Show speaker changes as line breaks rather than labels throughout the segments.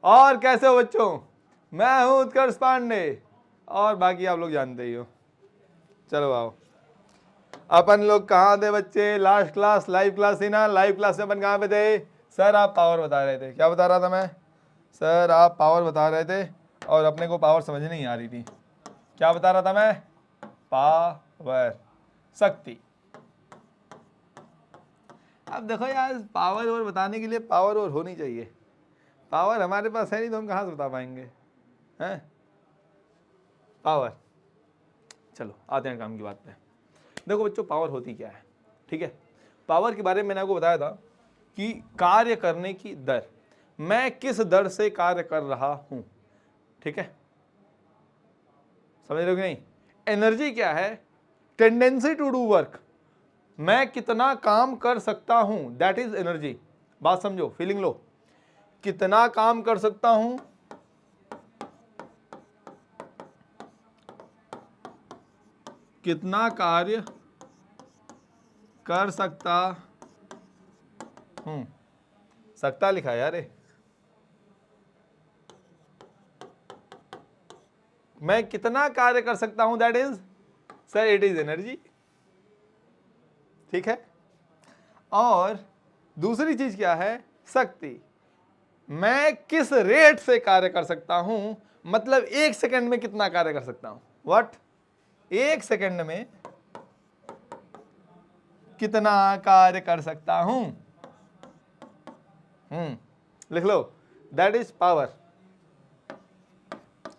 और कैसे हो बच्चों? मैं हूं उत्कर्ष पांडे और बाकी आप लोग जानते ही हो। चलो आओ, अपन लोग कहाँ थे बच्चे? लास्ट क्लास लाइव क्लास थी ना। लाइव क्लास में अपन कहाँ पे थे? सर आप पावर बता रहे थे। क्या बता रहा था मैं? सर आप पावर बता रहे थे और अपने को पावर समझ नहीं आ रही थी। क्या बता रहा था मैं? पावर, शक्ति। अब देखो यार, पावर और बताने के लिए पावर और होनी चाहिए। पावर हमारे पास है नहीं तो हम कहाँ से बता पाएंगे? हैं? पावर। चलो आते हैं काम की बात पे। देखो बच्चों, पावर होती क्या है? ठीक है, पावर के बारे में मैंने आपको बताया था कि कार्य करने की दर, मैं किस दर से कार्य कर रहा हूं। ठीक है, समझ रहे हो कि नहीं? एनर्जी क्या है? टेंडेंसी टू डू वर्क, मैं कितना काम कर सकता हूं, दैट इज एनर्जी। बात समझो, फीलिंग लो। कितना काम कर सकता हूं, कितना कार्य कर सकता हूं। सकता लिखा है यार, मैं कितना कार्य कर सकता हूं, that is sir it is energy. ठीक है, और दूसरी चीज क्या है? शक्ति, मैं किस रेट से कार्य कर सकता हूं, मतलब एक सेकंड में कितना कार्य कर सकता हूं। व्हाट? एक सेकंड में कितना कार्य कर सकता हूं। लिख लो, that is power,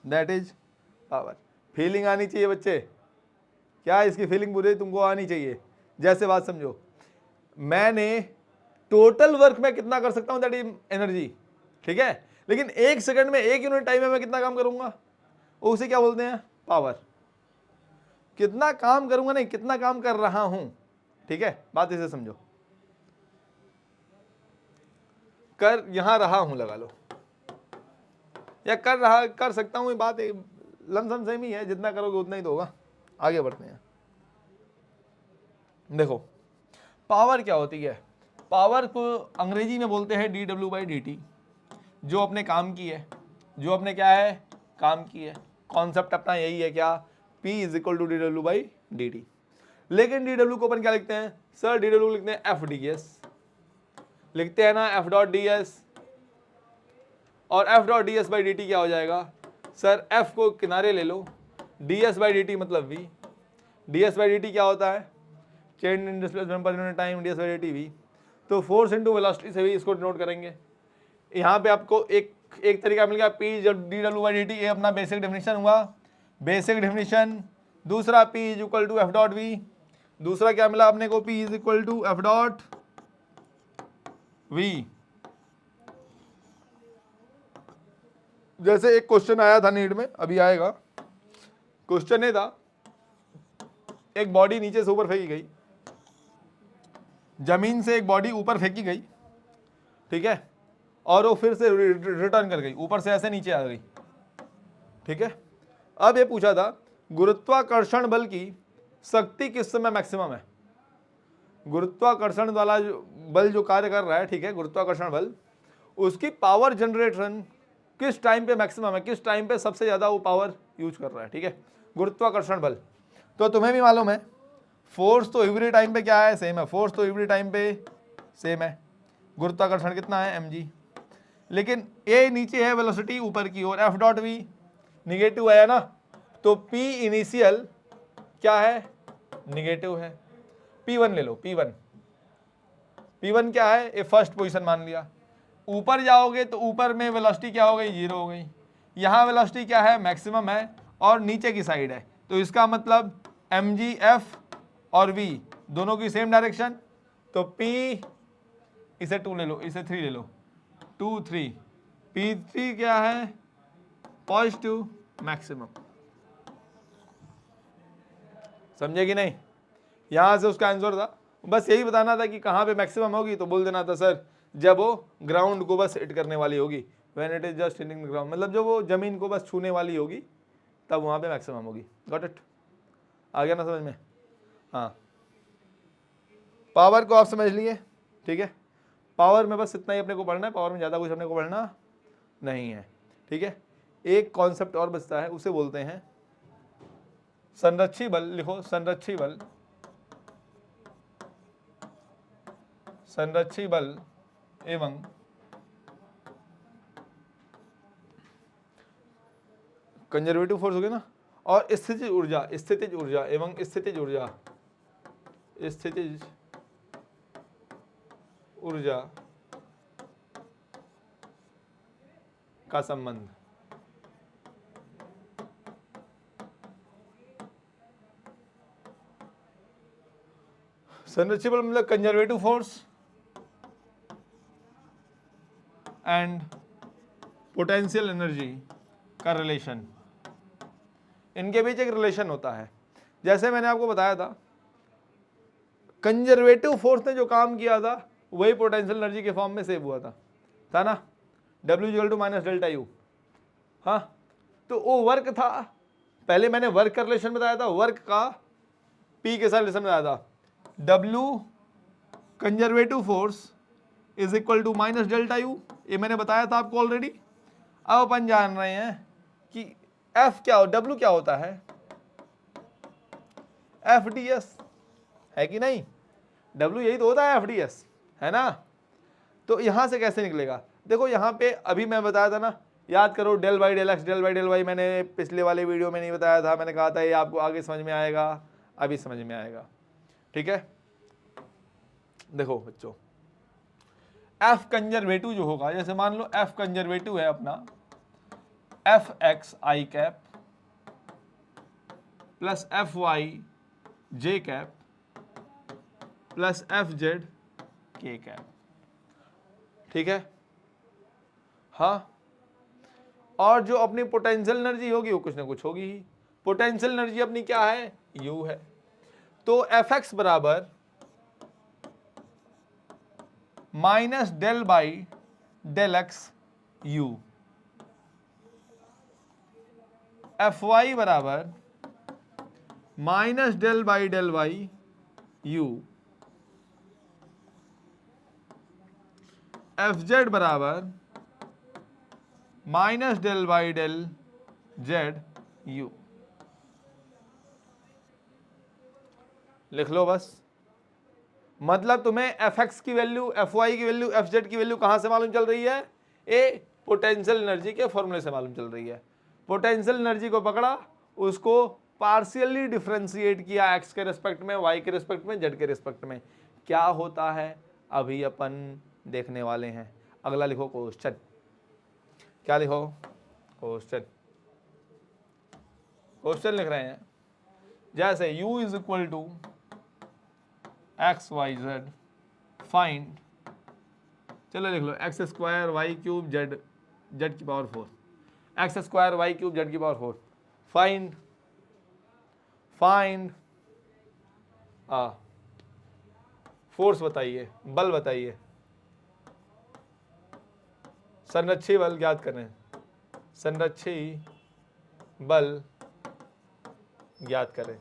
that is power. Feeling आनी चाहिए बच्चे। क्या इसकी फीलिंग पूरी तुमको आनी चाहिए? जैसे बात समझो, मैंने टोटल वर्क में कितना कर सकता हूं, दैट इज एनर्जी। ठीक है, लेकिन एक सेकंड में, एक यूनिट टाइम में मैं कितना काम करूंगा, उसे क्या बोलते हैं? पावर। कितना काम करूंगा नहीं, कितना काम कर रहा हूं। ठीक है, बात इसे समझो। कर यहां रहा हूं लगा लो, या कर सकता हूं, बात लमसम सेम ही है, जितना करोगे उतना ही तो होगा। आगे बढ़ते हैं। देखो पावर क्या होती है? पावर को अंग्रेजी में बोलते हैं dw/dt। जो अपने काम की है, जो अपने क्या है, काम की है। कॉन्सेप्ट अपना यही है, क्या? P is equal to dw/dt। लेकिन dw को अपन क्या लिखते हैं? सर dw लिखते हैं fds, लिखते हैं ना f.ds। और f.ds/dt क्या हो जाएगा? सर f को किनारे ले लो, ds/dt मतलब v। ds/dt क्या होता है? Change in displacement per unit time, ds/dt v। तो फोर्स इनटू वेलोसिटी से भी इसको डिनोट करेंगे। यहाँ पे आपको एक तरीका मिल गया, पी dw/dt। ये अपना बेसिक डेफिनेशन हुआ, बेसिक डेफिनेशन। दूसरा p is equal to f.v। दूसरा क्या मिला अपने को? p is equal to f.v। जैसे एक क्वेश्चन आया था नीट में, अभी आएगा। क्वेश्चन ये था, एक बॉडी नीचे से ऊपर फेंकी गई, जमीन से एक बॉडी ऊपर फेंकी गई, ठीक है, और वो फिर से रिटर्न कर गई, ऊपर से ऐसे नीचे आ गई। ठीक है, अब ये पूछा था गुरुत्वाकर्षण बल की शक्ति किस समय मैक्सिमम है? गुरुत्वाकर्षण वाला बल जो कार्य कर रहा है, ठीक है, गुरुत्वाकर्षण बल, उसकी पावर जनरेशन किस टाइम पे मैक्सिमम है, किस टाइम पे सबसे ज्यादा वो पावर यूज कर रहा है। ठीक है, गुरुत्वाकर्षण बल। तो तुम्हें भी मालूम है, फोर्स तो एवरी टाइम पे क्या है? सेम है। फोर्स तो एवरी टाइम पे सेम है। गुरुत्वाकर्षण कितना है? mg। लेकिन ए नीचे है, वेलोसिटी ऊपर की ओर, f.v निगेटिव है ना, तो p इनिशियल क्या है? निगेटिव है। p1 ले लो, p1 क्या है? ये फर्स्ट पोजीशन मान लिया। ऊपर जाओगे तो ऊपर में वेलोसिटी क्या हो गई? 0 हो गई। यहाँ वेलोसिटी क्या है? मैक्सिमम है, और नीचे की साइड है, तो इसका मतलब mg f और v दोनों की सेम डायरेक्शन। तो p, इसे 2 ले लो, इसे 3 ले लो, 2 3, p3 क्या है? Positive maximum. समझे कि नहीं? यहां से उसका आंसर था, बस यही बताना था कि कहां पे मैक्सिमम होगी, तो बोल देना था सर जब वो ग्राउंड को बस हिट करने वाली होगी, when it is just hitting the ground, मतलब जब वो जमीन को बस छूने वाली होगी तब वहां पे मैक्सिमम होगी। Got it? आ गया ना समझ में? हाँ, पावर को आप समझ लिए। ठीक है, पावर में बस इतना ही अपने को पढ़ना है, पावर में ज़्यादा कुछ अपने को पढ़ना नहीं है। ठीक है, एक कॉन्सेप्ट और बचता है, उसे बोलते हैं संरक्षी बल। लिखो संरक्षी बल, संरक्षी बल एवं कंजर्वेटिव फोर्स हो गया ना, और स्थितिज ऊर्जा, स्थितिज ऊर्जा एवं स्थितिज ऊर्जा, स्थितिज ऊर्जा का संबंध। संरक्षी बल मतलब conservative force and potential energy का रिलेशन, इनके बीच एक रिलेशन होता है। जैसे मैंने आपको बताया था, कंजर्वेटिव फोर्स ने जो काम किया था वही पोटेंशियल एनर्जी के फॉर्म में सेव हुआ था ना, W माइनस डेल्टा यू। हाँ, तो वो वर्क था, पहले मैंने वर्क का रिलेशन बताया था, वर्क का P के साथ रिलेशन बताया था, W conservative force is equal to minus delta U, ये मैंने बताया था आपको ऑलरेडी। अब अपन जान रहे हैं कि F क्या हो, W क्या होता है, FDS है कि नहीं, W यही तो होता है FDS, है ना। तो यहां से कैसे निकलेगा, देखो यहां पे अभी मैं बताया था ना, याद करो del by del x, del by del Y मैंने पिछले वाले वीडियो में नहीं बताया था, मैंने कहा था ये आपको आगे समझ में आएगा, अभी समझ में आएगा। ठीक है, देखो बच्चों, F कंजर्वेटिव जो होगा, जैसे मान लो F कंजर्वेटिव है अपना F x I cap plus F Y J cap plus F Z के कैप। ठीक है, हाँ, और जो अपनी पोटेंशियल एनर्जी होगी वो कुछ ना कुछ होगी ही। पोटेंशियल एनर्जी अपनी क्या है, U है। तो एफ एक्स बराबर minus del by del x u, f y बराबर minus del by del y u, f z बराबर minus del by del z u. लिख लो बस, मतलब तुम्हें एफ एक्स की वैल्यू, एफ वाई की वैल्यू, एफ जेड की वैल्यू कहां से मालूम चल रही है, ए पोटेंशियल एनर्जी के फॉर्मूले से मालूम चल रही है। पोटेंशियल एनर्जी को पकड़ा, उसको पार्शियली डिफरेंशिएट किया, एक्स के रिस्पेक्ट में, वाई के रिस्पेक्ट में, जेड के रिस्पेक्ट में, क्या होता है अभी अपन देखने वाले हैं। अगला लिखो क्वेश्चन, क्या लिखो, क्वेश्चन, क्वेश्चन लिख रहे हैं, जैसे u is equal to x y z find, चलो लिख लो x square Y cube z, z की power 4, x square Y cube Z की पावर 4, फाइंड, फाइंड फोर्स बताइए, बल बताइए, संरक्षी बल ज्ञात करें, संरक्षी बल ज्ञात करें।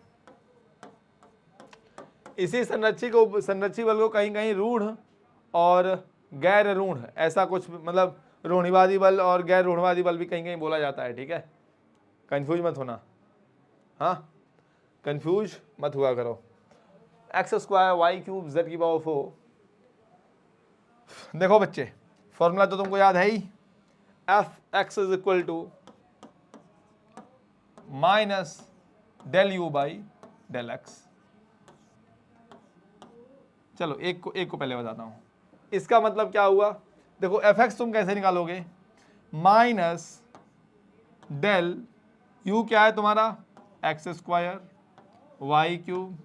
इसी संरक्षी बल को कहीं कहीं रूढ़ और गैर रूढ़, ऐसा कुछ, मतलब रूढ़िवादी बल और गैर रूढ़िवादी बल भी कहीं कहीं बोला जाता है। ठीक है, कंफ्यूज मत होना, हाँ, कंफ्यूज मत हुआ करो। X square Y cube Z की पावर 4, देखो बच्चे फॉर्मूला तो तुमको याद है ही, f x is equal to minus del u by del x. चलो एक को पहले बताता हूं, इसका मतलब क्या हुआ, देखो एफ एक्स तुम कैसे निकालोगे, माइनस डेल यू क्या है तुम्हारा, x square Y cube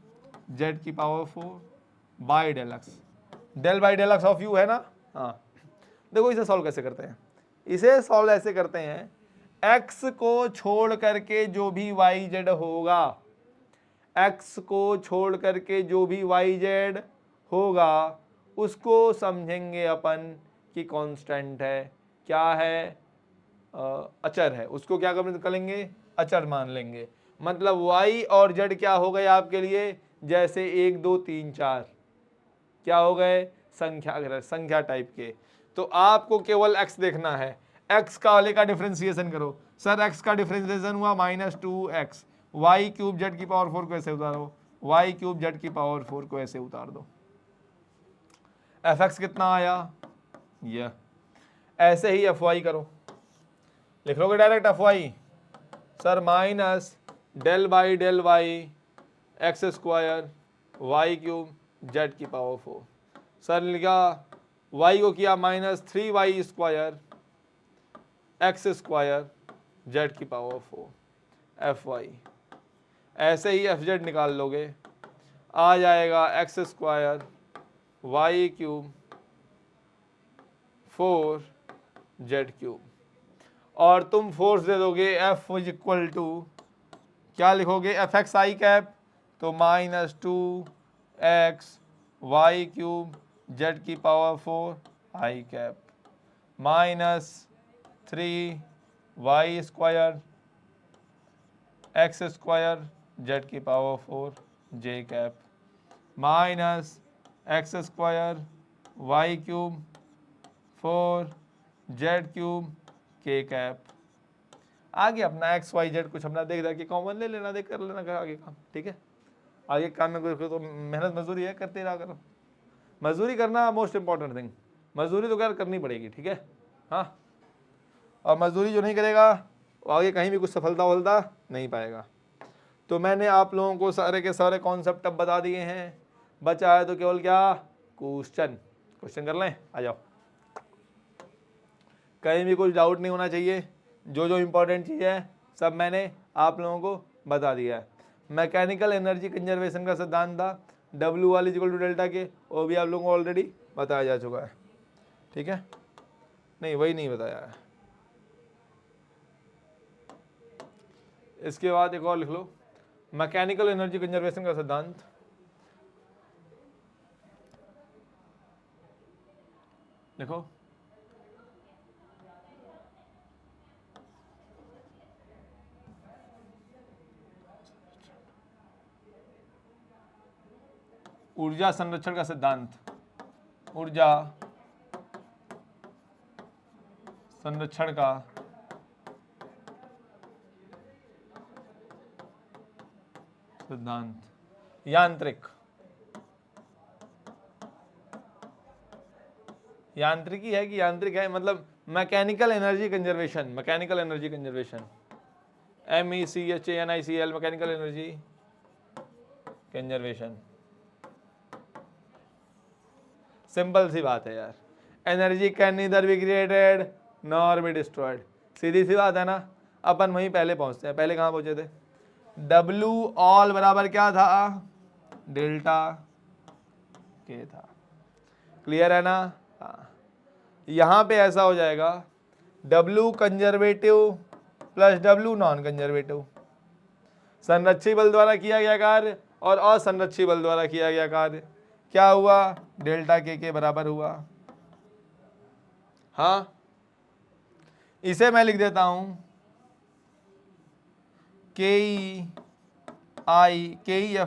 Z की power 4 by del x, del by del x of u है ना। हाँ, देखो इसे सॉल्व कैसे करते हैं, इसे सॉल्व ऐसे करते हैं, x को छोड़ करके जो भी वाई जेड होगा, x को छोड़ करके जो भी वाई जेड होगा उसको समझेंगे अपन कि कांस्टेंट है, क्या है, अचर है, उसको क्या करेंगे, अचर मान लेंगे। मतलब y और z क्या हो गए आपके लिए, जैसे 1 2 3 4 क्या हो गए, संख्या टाइप के। तो आपको केवल x देखना है, एक्स का वाले का डिफ्रेंसिएशन करो। सर एक्स का डिफ्रेंसिएशन हुआ -2x, वाई क्यूब जेड की पावर 4 को ऐसे उतारो, वाई क्यूब जेड की पावर 4 को ऐसे उतार दो। एफ एक्स कितना आया, यह ऐसे ही एफ वाई करो, लिख लोगे direct F Y, sir minus del Y X square Y cube Z की पावर 4। सर लिखा y को किया -3y square x square Z की पावर 4 एफ वाई। ऐसे ही एफ जेड निकाल लोगे, आ जाएगा X square Y cube 4 Z cube, और तुम फोर्स दे दोगे एफ इज इक्वल टू, क्या लिखोगे, एफ एक्स आई कैप, तो -2x वाई क्यूब जेड की power 4 i cap -3y square x square Z की power 4 j cap -x square Y cube 4 Z cube k cap. आगे अपना x y Z कुछ अपना देख के कॉमन ले लेना, देख कर लेना आगे काम, ठीक है। आगे काम में कोई तो मेहनत मजदूरी है, करते रहा करो, मजदूरी करना मोस्ट इंपॉर्टेंट थिंग, मजदूरी तो क्या करनी पड़ेगी, ठीक है। हाँ, और मजदूरी जो नहीं करेगा वो आगे कहीं भी कुछ सफलता वफलता नहीं पाएगा। तो मैंने आप लोगों को सारे के सारे कॉन्सेप्ट अब बता दिए हैं, बचा है तो केवल क्या, क्वेश्चन कर लें, आ जाओ। कहीं भी कुछ डाउट नहीं होना चाहिए, जो जो इम्पोर्टेंट चीज़ है सब मैंने आप लोगों को बता दिया है। मैकेनिकल एनर्जी कंजर्वेशन का सिद्धांत था W वाली इक्वल टू डेल्टा के, वो भी आप लोगों को ऑलरेडी बताया जा चुका है, ठीक है। नहीं, वही नहीं बताया है। इसके बाद एक और लिख लो, मैकेनिकल एनर्जी कंजर्वेशन का सिद्धांत, लिखो, ऊर्जा संरक्षण का सिद्धांत, ऊर्जा संरक्षण का सिद्धांत, यांत्रिकी है कि यांत्रिक है, मतलब mechanical energy conservation, MECHANICL, mechanical energy conservation. Simple सी बात है यार, energy can neither be created nor be destroyed, सीधी सी बात है ना। अपन वहीं पहले पहुंचते हैं, पहले कहाँ पहुंचे थे, W ऑल बराबर क्या था, डेल्टा के था, क्लियर है ना। हाँ, यहाँ पे ऐसा हो जाएगा W conservative plus W non conservative, संरक्षी बल द्वारा किया गया कार्य और असंरक्षी बल द्वारा किया गया कार्य, क्या हुआ, डेल्टा के बराबर हुआ। हाँ, इसे मैं लिख देता हूं KEF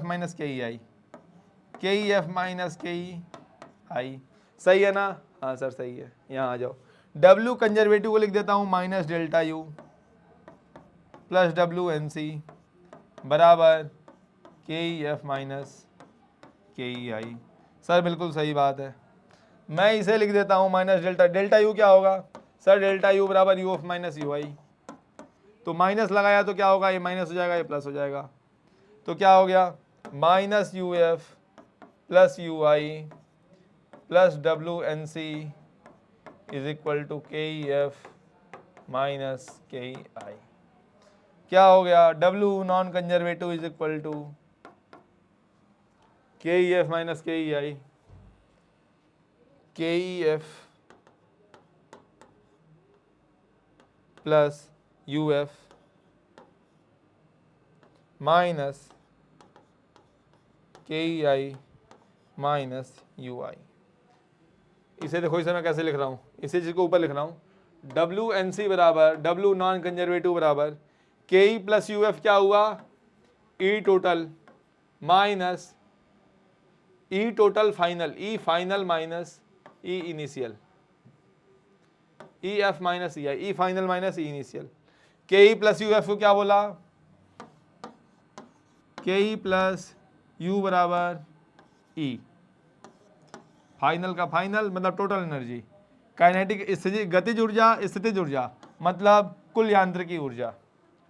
minus KEI, KEF minus KEI, सही है ना। हाँ सर सही है, यहाँ आ जाओ। W कंजर्वेटिव को लिख देता हूँ minus delta U plus WNC बराबर KEF माइनस KEI। सर बिल्कुल सही बात है, मैं इसे लिख देता हूँ माइनस डेल्टा U क्या होगा, सर डेल्टा U बराबर U ऑफ माइनस UI, तो माइनस लगाया तो क्या होगा, ये माइनस हो जाएगा, ये प्लस हो जाएगा, तो क्या हो गया, minus UF plus UI plus WNC is equal to KEF minus KEI। क्या हो गया, W non conservative is equal to KEF minus KEI, KEF plus UF minus KEI minus UI। इसे देखो, इसे मैं कैसे लिख रहा हूँ, इसी चीज को ऊपर लिख रहा हूँ, WNC बराबर W नॉन कंजर्वेटिव बराबर KE प्लस UF क्या हुआ, E total minus E total final, E final minus E initial, e f minus e i, e final minus e initial. K e plus U F को क्या बोला, के e plus you बराबर ई, final का final मतलब total energy. Kinetic स्थिति गतिज ऊर्जा, स्थितिज ऊर्जा मतलब कुल यांत्रिकी ऊर्जा,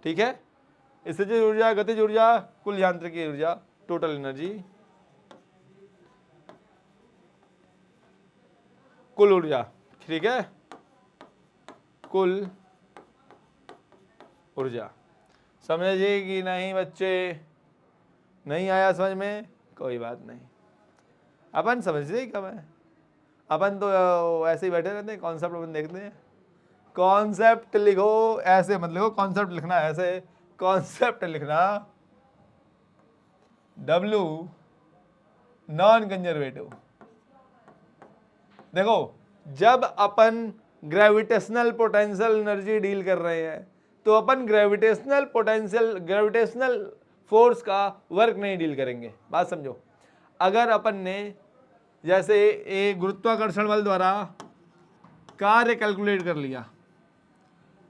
ठीक है। स्थितिज ऊर्जा, गतिज ऊर्जा, कुल यांत्रिकी ऊर्जा, टोटल एनर्जी, कुल ऊर्जा, ठीक है, कुल ऊर्जा। समझे कि नहीं बच्चे? नहीं आया समझ में? कोई बात नहीं, अपन समझते ही कब है, अपन तो ऐसे ही बैठे रहते हैं, कॉन्सेप्ट अपन देखते हैं। कॉन्सेप्ट लिखो, ऐसे मत लिखो, कॉन्सेप्ट लिखना ऐसे, कॉन्सेप्ट लिखना W नॉन कंजर्वेटिव। देखो जब अपन ग्रेविटेशनल पोटेंशियल एनर्जी डील कर रहे हैं तो अपन ग्रेविटेशनल पोटेंशियल, ग्रेविटेशनल फोर्स का वर्क नहीं डील करेंगे। बात समझो, अगर अपन ने जैसे एक गुरुत्वाकर्षण बल द्वारा कार्य कैलकुलेट कर लिया,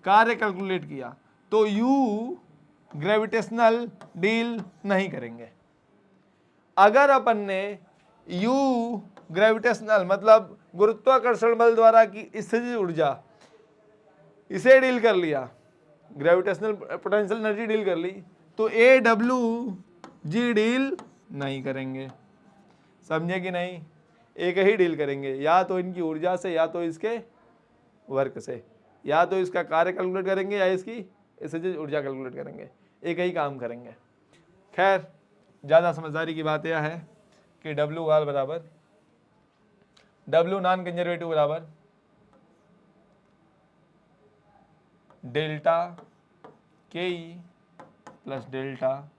कार्य कैलकुलेट किया, तो U ग्रेविटेशनल डील नहीं करेंगे। अगर अपन ने U ग्रेविटेशनल मतलब गुरुत्वाकर्षण बल द्वारा की स्थितिज ऊर्जा, इसे डील कर लिया, ग्रेविटेशनल पोटेंशियल एनर्जी डील कर ली, तो AWG डील नहीं करेंगे। समझे कि नहीं? एक ही डील करेंगे, या तो इनकी ऊर्जा से, या तो इसके वर्क से, या तो इसका कार्य कैलकुलेट करेंगे या इसकी स्थितिज ऊर्जा कैलकुलेट करेंगे, एक ही काम करेंगे। खैर ज़्यादा समझदारी की बात यह है कि W बराबर, W नॉन कंजर्वेटिव बराबर delta k e plus delta,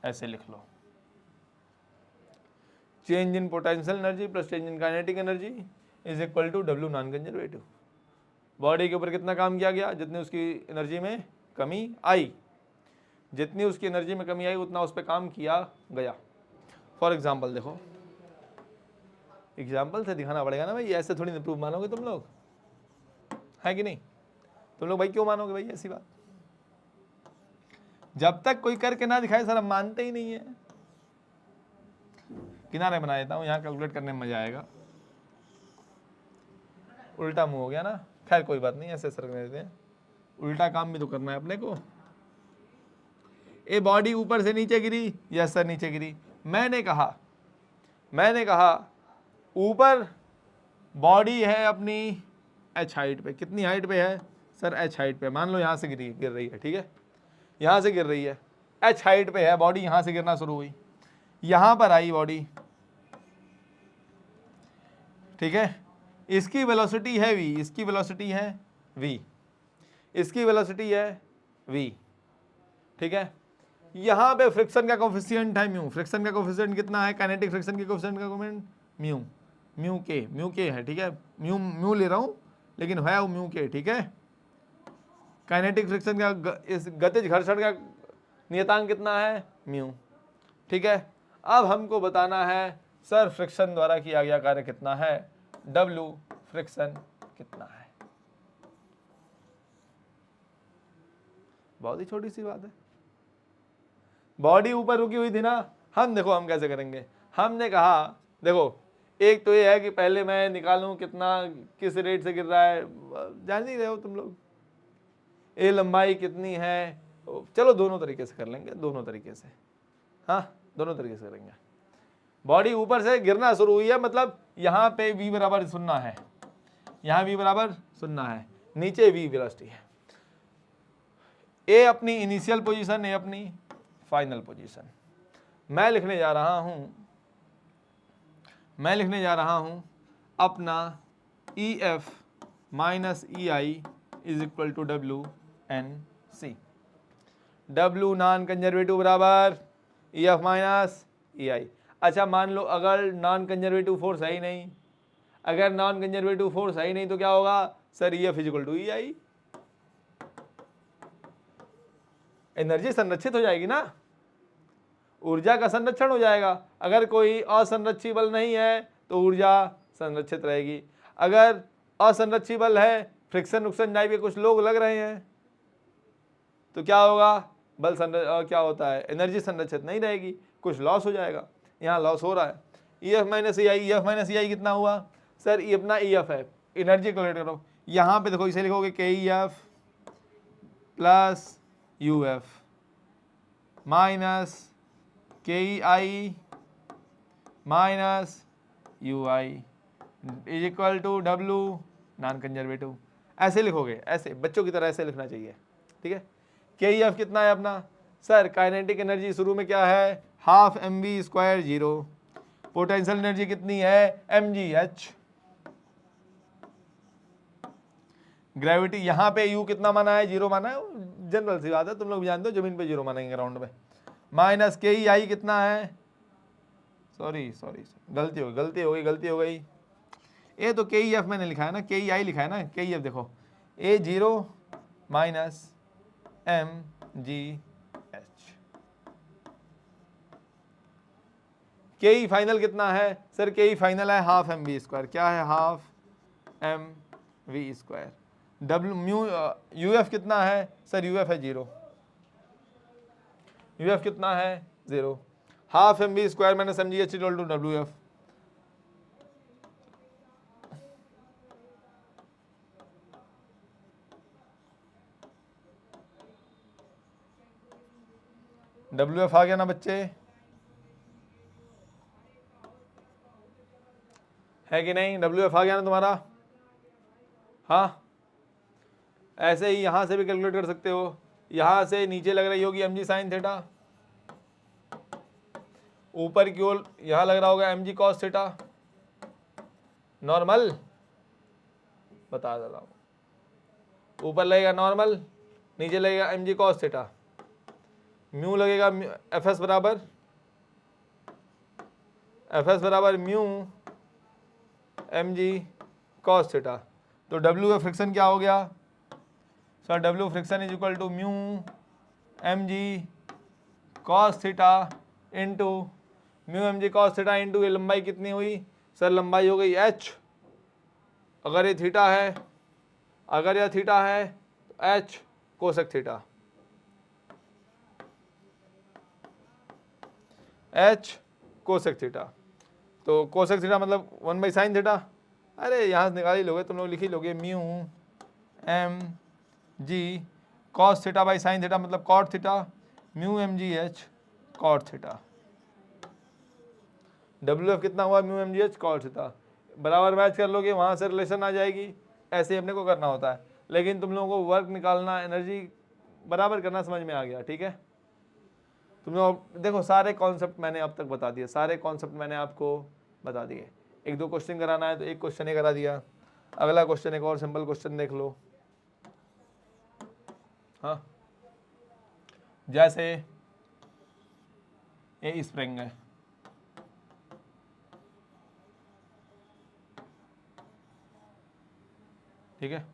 ऐसे लिख लो। Change in potential energy plus change in kinetic energy is equal to W non conservative. Body के ऊपर कितना काम किया गया, जितनी उसकी एनर्जी में कमी आई, जितनी उसकी एनर्जी में कमी आई उतना उस पर काम किया गया। फॉर एग्जाम्पल देखो, एग्जाम्पल से दिखाना पड़ेगा ना भाई, ऐसे थोड़ी ना प्रूफ मानोगे तुम लोग, है कि नहीं? तुम लोग भाई क्यों मानोगे भाई ऐसी बात? जब तक कोई करके ना दिखाए सर हम मानते ही नहीं है। किनारे बना देता हूँ, यहाँ कैलकुलेट करने में मजा आएगा। उल्टा मुंह हो गया ना, खैर कोई बात नहीं, ऐसे सरकने देते हैं, उल्टा काम भी तो करना है अपने को। ये बॉडी ऊपर से नीचे गिरी, यस सर नीचे गिरी। मैंने कहा ऊपर बॉडी है अपनी h हाइट पे, कितनी हाइट पे है सर? h हाइट पे, मान लो यहाँ से गिर रही है, ठीक है, यहाँ से गिर रही है, h हाइट पे है बॉडी, यहाँ से गिरना शुरू हुई, यहाँ पर आई बॉडी, ठीक है, इसकी वेलोसिटी है v, इसकी वेलोसिटी है v, इसकी वेलोसिटी है v, ठीक है। यहाँ पे फ्रिक्शन का कोफिशिएंट है म्यू, फ्रिक्शन का कोफिशिएंट कितना है? काइनेटिक फ्रिक्शन के कोफिशिएंट का कोफिशिएंट म्यू, म्यू के है, ठीक है, म्यू ले रहा हूँ लेकिन है वो म्यू के, ठीक है। काइनेटिक फ्रिक्शन का इस गतिज घर्षण का नियतांक कितना है? म्यू, ठीक है। अब हमको बताना है सर फ्रिक्शन द्वारा किया गया कार्य कितना है, W फ्रिक्शन कितना है। बहुत ही छोटी सी बात है, बॉडी ऊपर रुकी हुई थी ना, हम देखो हम कैसे करेंगे। हमने कहा देखो एक तो ये है कि पहले मैं निकालूं कितना, किस रेट से गिर रहा है, जान नहीं रहे हो तुम लोग, ये लंबाई कितनी है, चलो दोनों तरीके से कर लेंगे, दोनों तरीके से, हाँ दोनों तरीके से करेंगे। बॉडी ऊपर से गिरना शुरू हुई है, मतलब यहाँ पे v बराबर 0 है, यहाँ v बराबर 0 है, नीचे v वेलोसिटी है। ए अपनी इनिशियल पोजीशन, ए अपनी फाइनल पोजीशन। मैं लिखने जा रहा हूं अपना EF minus EI is equal to WNC। W non conservative बराबर EF माइनस EI। अच्छा मान लो अगर नॉन कंजर्वेटिव फोर्स है ही नहीं, अगर नॉन कंजर्वेटिव फोर्स है ही नहीं तो क्या होगा sir? EF is equal to EI, energy संरक्षित हो जाएगी ना, ऊर्जा का संरक्षण हो जाएगा। अगर कोई असंरक्षित बल नहीं है तो ऊर्जा संरक्षित रहेगी। अगर असंरक्षित बल है, फ्रिक्शन नुकसान टाइप के कुछ लोग लग रहे हैं, तो क्या होगा, बल क्या होता है, एनर्जी संरक्षित नहीं रहेगी, कुछ लॉस हो जाएगा। यहाँ लॉस हो रहा है। EF minus EI, EF minus EI कितना हुआ सर, ये अपना EF है, एनर्जी कैलकुलेट करो। यहाँ पे देखो इसे लिखोगे KEF plus UF minus KEI minus UI is equal to W non conservative. ऐसे लिखोगे, ऐसे बच्चों की तरह ऐसे लिखना चाहिए, ठीक है। KEF कितना है अपना सर, काइनेटिक एनर्जी शुरू में क्या है, हाफ mv² 0, पोटेंशियल एनर्जी कितनी है mgh, ग्रेविटी यहाँ पे U कितना माना है, 0 माना है, जनरल सी बात है, तुम लोग भी जानते हो जमीन पे 0 मानेंगे ग्राउंड में, माइनस KEI कितना है, सॉरी गलती हो गई, ये तो KEF मैंने लिखा है ना, KEI लिखा है ना, KEF देखो A0 minus mgh, KE final कितना है सर, KE फाइनल है हाफ mv², क्या है half mv², W mu UF कितना है सर, UF है 0, UF कितना है 0, half mv² minus mgh equal to WF, WF आ गया ना बच्चे, है कि नहीं, WF आ गया ना तुम्हारा, हाँ। ऐसे ही यहाँ से भी कैलकुलेट कर सकते हो, यहाँ से नीचे लग रही होगी mg साइन थीटा, ऊपर की ओर यहाँ लग रहा होगा mg कॉस थीटा, नॉर्मल बता दे रहा हूँ, ऊपर लगेगा नॉर्मल, नीचे लगेगा mg कॉस थीटा, म्यू लगेगा fs बराबर म्यू mg कॉस थीटा, तो W फ्रिक्शन क्या हो गया sir, W friction is equal to mu mg cos theta into mu mg cos theta into ये लंबाई कितनी हुई सर, लंबाई हो गई h, अगर ये थीटा है, अगर यह थीटा है तो h cosec theta, h cosec theta, तो कोसेक थीटा मतलब 1 साइन थीटा, अरे यहाँ से निकाल ही लोगे तुम लोग, लिख ही लोगे mu mg cos theta by sine theta मतलब cot theta, mu mgh cot theta, WF कितना हुआ म्यू mgh कॉट थीटा, बराबर मैच कर लोगे, वहाँ से रिलेशन आ जाएगी, ऐसे अपने को करना होता है, लेकिन तुम लोगों को वर्क निकालना, एनर्जी बराबर करना समझ में आ गया, ठीक है। तुम लोग देखो सारे कॉन्सेप्ट मैंने अब तक बता दिए, सारे कॉन्सेप्ट मैंने आपको बता दिए, 1-2 क्वेश्चन कराना है तो एक क्वेश्चन ही करा दिया, अगला क्वेश्चन एक और सिंपल क्वेश्चन देख लो, हाँ। जैसे ये स्प्रिंग है, ठीक है,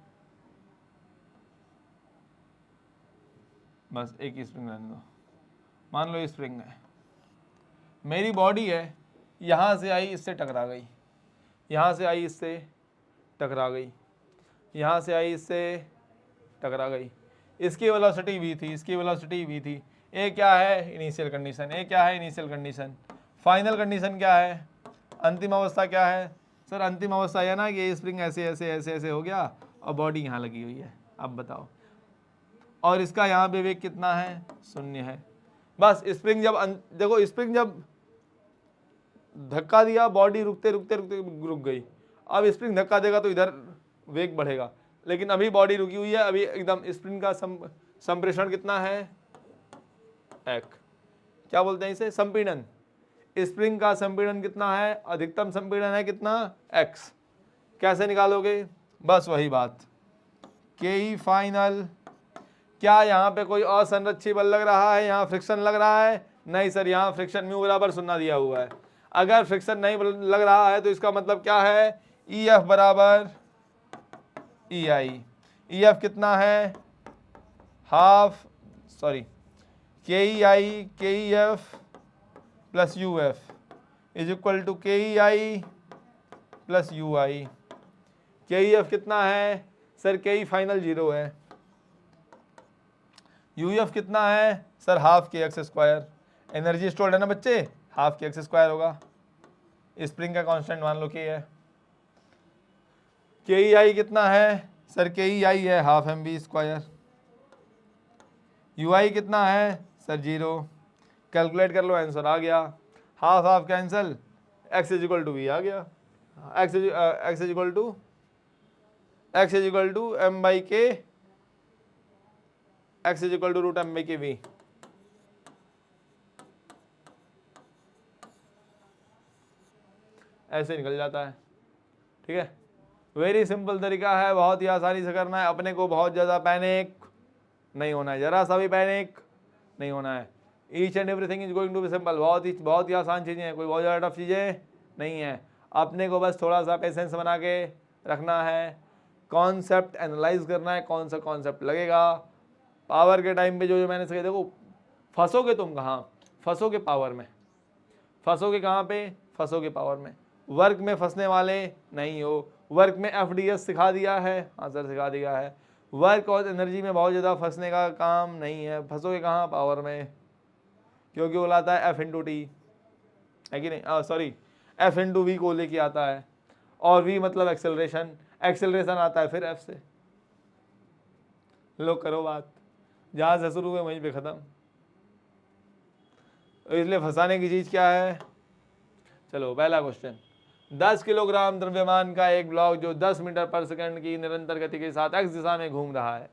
बस एक स्प्रिंग रहने दो, मान लो स्प्रिंग है, मेरी बॉडी है, यहाँ से आई इससे टकरा गई, यहाँ से आई इससे टकरा गई, यहाँ से आई इससे टकरा गई, इसकी वेलोसिटी v थी, इसकी वेलोसिटी v थी, ये क्या है इनिशियल कंडीशन, ये क्या है इनिशियल कंडीशन, फाइनल कंडीशन क्या है, अंतिम अवस्था क्या है सर, अंतिम अवस्था है ना कि ये स्प्रिंग ऐसे ऐसे ऐसे ऐसे हो गया और बॉडी यहाँ लगी हुई है, अब बताओ, और इसका यहाँ पे वेग कितना है 0 है, बस स्प्रिंग जब देखो स्प्रिंग जब धक्का दिया, बॉडी रुकते रुकते रुकते रुक गई, अब स्प्रिंग धक्का देगा तो इधर वेग बढ़ेगा, लेकिन अभी बॉडी रुकी हुई है, अभी एकदम स्प्रिंग का संप्रेषण कितना है एक, क्या बोलते हैं इसे, संपीड़न, स्प्रिंग का संपीड़न कितना है, अधिकतम संपीड़न है कितना x, कैसे निकालोगे, बस वही बात, KE फाइनल, क्या यहाँ पे कोई असंरक्षित बल लग रहा है, यहाँ फ्रिक्शन लग रहा है, नहीं सर, यहाँ फ्रिक्शन म्यू बराबर 0 दिया हुआ है, अगर फ्रिक्शन नहीं लग रहा है तो इसका मतलब क्या है, EF बराबर EI, EF कितना है half, sorry KEI KEF plus UF is equal to KEI plus UI, K E F कितना है सर, के ई फाइनल 0 है। यू एफ कितना है sir, half k x square. Energy stored है ना बच्चे, हाफ के एक्स स्क्वायर होगा। स्प्रिंग का कांस्टेंट मान लो के है। के ई आई कितना है सर, के ई आई है half m v square. U i कितना है सर 0। कैलकुलेट कर लो, आंसर आ गया। Half half cancel, x is equal to v आ गया। X is equal to m by k, x is equal to root m by k v. ऐसे निकल जाता है, ठीक है। वेरी सिंपल तरीका है, बहुत ही आसानी से करना है। अपने को बहुत ज़्यादा पैनिक नहीं होना है, जरा सा भी पैनिक नहीं होना है। Each and everything is going to be simple. बहुत ही आसान चीज़ें हैं, कोई बहुत ज़्यादा टफ चीज़ें नहीं है। अपने को बस थोड़ा सा पेशेंस बना के रखना है, कॉन्सेप्ट एनालाइज करना है, कौन सा कॉन्सेप्ट लगेगा। पावर के टाइम पे जो मैंने सही, देखो फंसोगे तुम कहाँ, फंसोगे पावर में, फंसोगे कहाँ पे, फंसोगे पावर में। वर्क में फंसने वाले नहीं हो। वर्क में FDS सिखा दिया है, हाँ सर सिखा दिया है। वर्क और एनर्जी में बहुत ज़्यादा फंसने का काम नहीं है। फंसोगे कहाँ, पावर में, क्योंकि वो लाता है F इंटू टी, है कि नहीं, सॉरी F इंटू वी को लेके आता है, और V मतलब एक्सेलरेशन, एक्सेलरेशन आता है फिर F से। लो करो बात, जहाँ से शुरू हुए वहीं पे ख़त्म। इसलिए फंसाने की चीज़ क्या है। चलो पहला क्वेश्चन, 10 किलोग्राम द्रव्यमान का एक ब्लॉक जो 10 मीटर पर सेकंड की निरंतर गति के साथ x दिशा में घूम रहा है।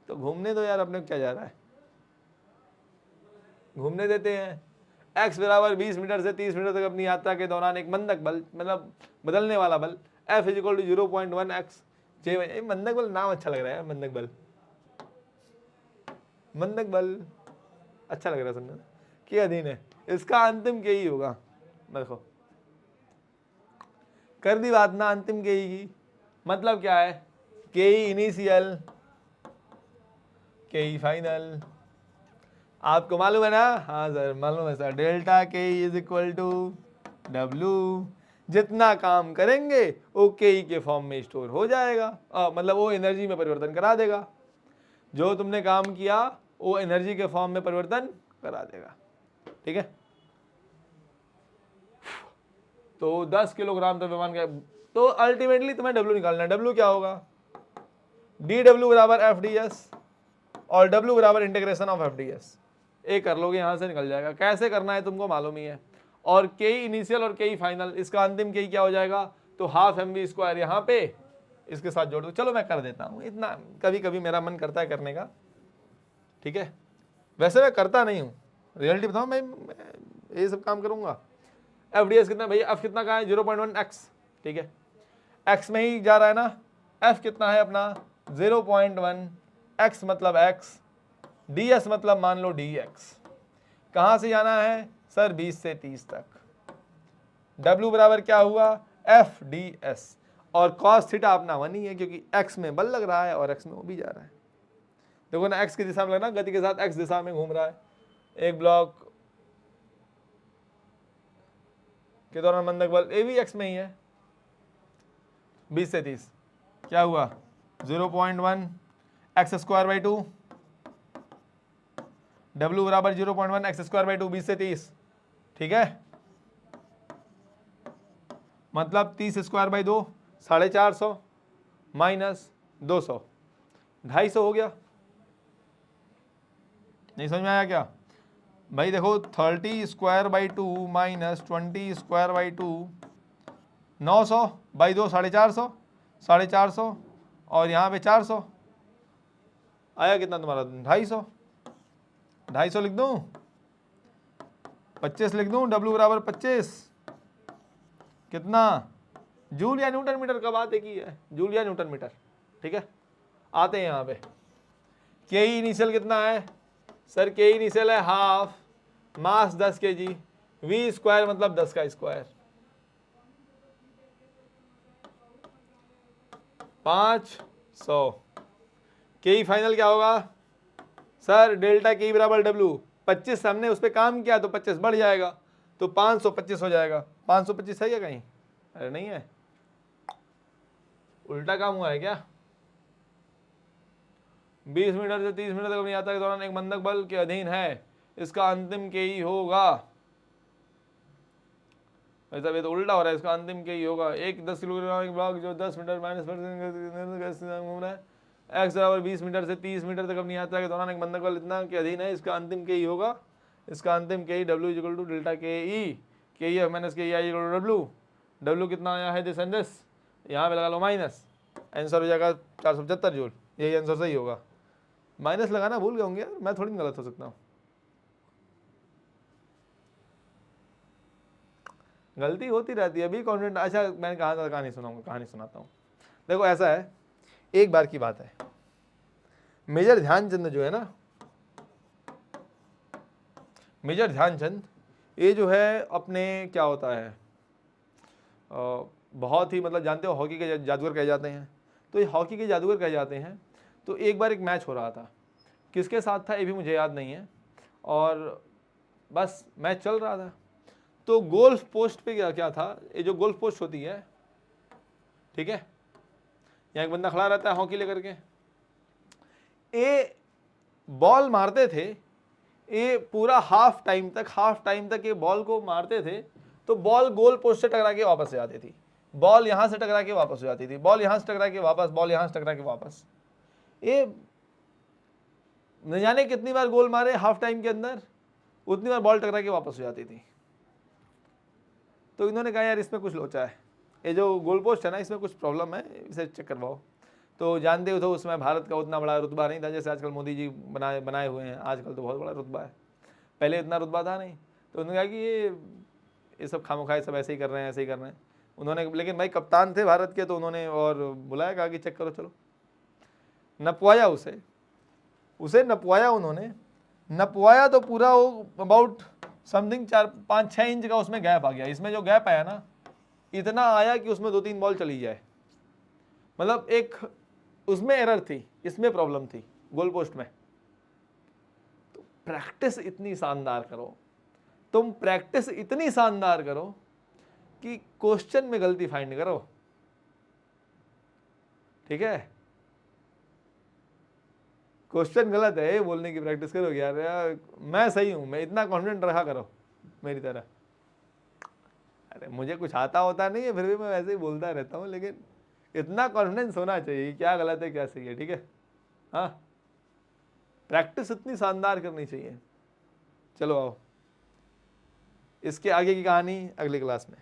तो घूमने दो यार, अपने क्या जा रहा है, घूमने देते हैं। x बराबर 20 मीटर से 30 मीटर तक अपनी यात्रा के दौरान एक मंदक बल, मतलब बदलने वाला बल, F is equal to 0.1 x J. मंदक बल नाम अच्छा लग रहा है, मंदक बल, मंदक बल अच्छा लग रहा है सुनने में, के अधीन है। इसका अंतिम के ही होगा। देखो कर दी बात ना, अंतिम के की मतलब क्या है, के इनिशियल, के फाइनल। आपको मालूम है ना, हाँ सर मालूम है sir. Delta K is equal to W. जितना काम करेंगे वो के के फॉर्म में स्टोर हो जाएगा, मतलब वो एनर्जी में परिवर्तन करा देगा। जो तुमने काम किया वो एनर्जी के फॉर्म में परिवर्तन करा देगा, ठीक है। तो 10 किलोग्राम द्रव्यमान का, तो अल्टीमेटली तुम्हें डब्ल्यू निकालना है। डब्ल्यू क्या होगा, डी डब्ल्यू बराबर एफ डी एस, और डब्ल्यू बराबर integration of F D S. एक कर लोगे, यहाँ से निकल जाएगा। कैसे करना है तुमको मालूम ही है। और के इनिशियल और के फाइनल, इसका अंतिम के क्या हो जाएगा, तो हाफ एम बी स्क्वायर यहाँ पे इसके साथ जोड़ दो। चलो मैं कर देता हूँ, इतना कभी कभी मेरा मन करता है करने का, ठीक है। वैसे मैं करता नहीं हूँ, रियलिटी बताऊँ, मैं ये सब काम करूँगा। एफ डी एस कितना भैया, एफ कितना का है 0.1 एक्स, ठीक है। एक्स में ही जा रहा है ना, एफ कितना है अपना 0.1, एक्स मतलब एक्स, डी एस मतलब मान लो डी एक्स। कहाँ से जाना है सर, 20 से 30 तक। डब्ल्यू बराबर क्या हुआ, एफ डी एस, और कॉस थीटा अपना 1 ही है, क्योंकि एक्स में बल लग रहा है और एक्स में वो भी जा रहा है। देखो ना, एक्स की दिशा में लगना, गति के साथ एक्स दिशा में घूम रहा है। एक ब्लॉक के दौरान मंदक बल ए भी एक्स में ही है। 20 से 30 क्या हुआ, 0.1 एक्स स्क्वायर बाई 2, डब्ल्यू बराबर 0.1 एक्स स्क्वायर बाई 2, 20 से 30, ठीक है। मतलब 30 स्क्वायर बाई 2 450 माइनस 200, 250 हो गया। नहीं समझ में आया क्या भाई, देखो 30 square by 2 minus 20 square by 2, 900 by 2 450, 450 और यहाँ पे 400 आया कितना तुम्हारा, 250। 250 लिख दूँ, 25 लिख दूँ, डब्ल्यू बराबर 25 कितना, जूल या न्यूटन मीटर का बात एक ही है, जूल या न्यूटन मीटर, ठीक है। आते हैं यहाँ पे, के इनिशियल कितना है सर, के इनिशियल है half, mass 10 kg, V square मतलब 10 का स्क्वायर, 500। के फाइनल क्या होगा सर, डेल्टा के बराबर डब्ल्यू, 25 हमने उस पर काम किया तो 25 बढ़ जाएगा, तो 525 हो जाएगा। 525 है क्या कहीं, अरे नहीं है, उल्टा काम हुआ है क्या? 20 मीटर से 30 मीटर तक अपनी यात्रा के दौरान एक बंधक बल के अधीन है, इसका अंतिम के ही होगा। ऐसा भी तो उल्टा हो रहा है, इसका अंतिम के ही होगा। एक 10 किलोग्राम एक ब्लॉक जो 10 मीटर माइनस घूम रहा है, एक्स बराबर 20 मीटर से 30 मीटर तक अपनी यात्रा के दौरान एक बंधक बल इतना के अधीन है, इसका अंतिम के ही होगा। इसका अंतिम के ही W equal to delta k E f minus k e I equal to W. W कितना आया है दिस एंड दिस, यहाँ पे लगा लो माइनस, आंसर हो जाएगा 475 जूल। यही आंसर सही होगा। माइनस लगाना भूल गए होंगे यार, मैं थोड़ी गलत हो सकता हूँ। गलती होती रहती है अभी कॉन्फिडेंट। अच्छा मैंने कहा था कहानी सुनाऊंगा, कहानी सुनाता हूँ। देखो ऐसा है, एक बार की बात है, मेजर ध्यानचंद जो है ना, मेजर ध्यानचंद ये जो है अपने क्या होता है बहुत ही मतलब जानते हो हॉकी के जादूगर कहे जाते हैं, तो ये हॉकी के जादूगर कहे जाते हैं। तो एक बार एक मैच हो रहा था, किसके साथ था ये भी मुझे याद नहीं है, और बस मैच चल रहा था। तो गोल्फ पोस्ट पे क्या था, ये जो गोल्फ पोस्ट होती है, ठीक है, यहाँ एक बंदा खड़ा रहता है हॉकी लेकर के, ये बॉल मारते थे, ये पूरा हाफ टाइम तक ये बॉल को मारते थे, तो बॉल गोल पोस्ट से टकरा के वापस आ जाती थी, बॉल यहाँ से टकरा के वापस हो जाती थी, बॉल यहाँ से टकरा के वापस, बॉल यहाँ से टकरा के वापस। ये न जाने कितनी बार गोल मारे हाफ टाइम के अंदर, उतनी बार बॉल टकरा के वापस हो जाती थी। तो इन्होंने कहा यार इसमें कुछ लोचा है, ये जो गोल पोस्ट है ना इसमें कुछ प्रॉब्लम है, इसे चेक करवाओ। तो जानते हो तो उसमें भारत का उतना बड़ा रुतबा नहीं था जैसे आजकल मोदी जी बनाए हुए हैं, आजकल तो बहुत बड़ा रुतबा है, पहले इतना रुतबा था नहीं। तो उन्होंने कहा कि ये सब खामोखाई सब ऐसे ही कर रहे हैं, ऐसे ही कर रहे हैं उन्होंने, लेकिन भाई कप्तान थे भारत के, तो उन्होंने और बुलाया, कहा कि चेक करो, चलो नपवाया उसे नपवाया उन्होंने, नपवाया तो पूरा वो अबाउट समथिंग 4-5-6 इंच का उसमें गैप आ गया। इसमें जो गैप आया ना, इतना आया कि उसमें 2-3 बॉल चली जाए, मतलब एक उसमें एरर थी, इसमें प्रॉब्लम थी गोल पोस्ट में। तो प्रैक्टिस इतनी शानदार करो, तुम प्रैक्टिस इतनी शानदार करो कि क्वेश्चन में गलती फाइंड करो, ठीक है। क्वेश्चन गलत है ये बोलने की प्रैक्टिस करो यार मैं सही हूं, मैं इतना कॉन्फिडेंट रहा करो मेरी तरह। अरे मुझे कुछ आता होता नहीं है, फिर भी मैं वैसे ही बोलता रहता हूँ, लेकिन इतना कॉन्फिडेंस होना चाहिए क्या गलत है क्या सही है, ठीक है। हाँ, प्रैक्टिस इतनी शानदार करनी चाहिए। चलो आओ, इसके आगे की कहानी अगली क्लास में।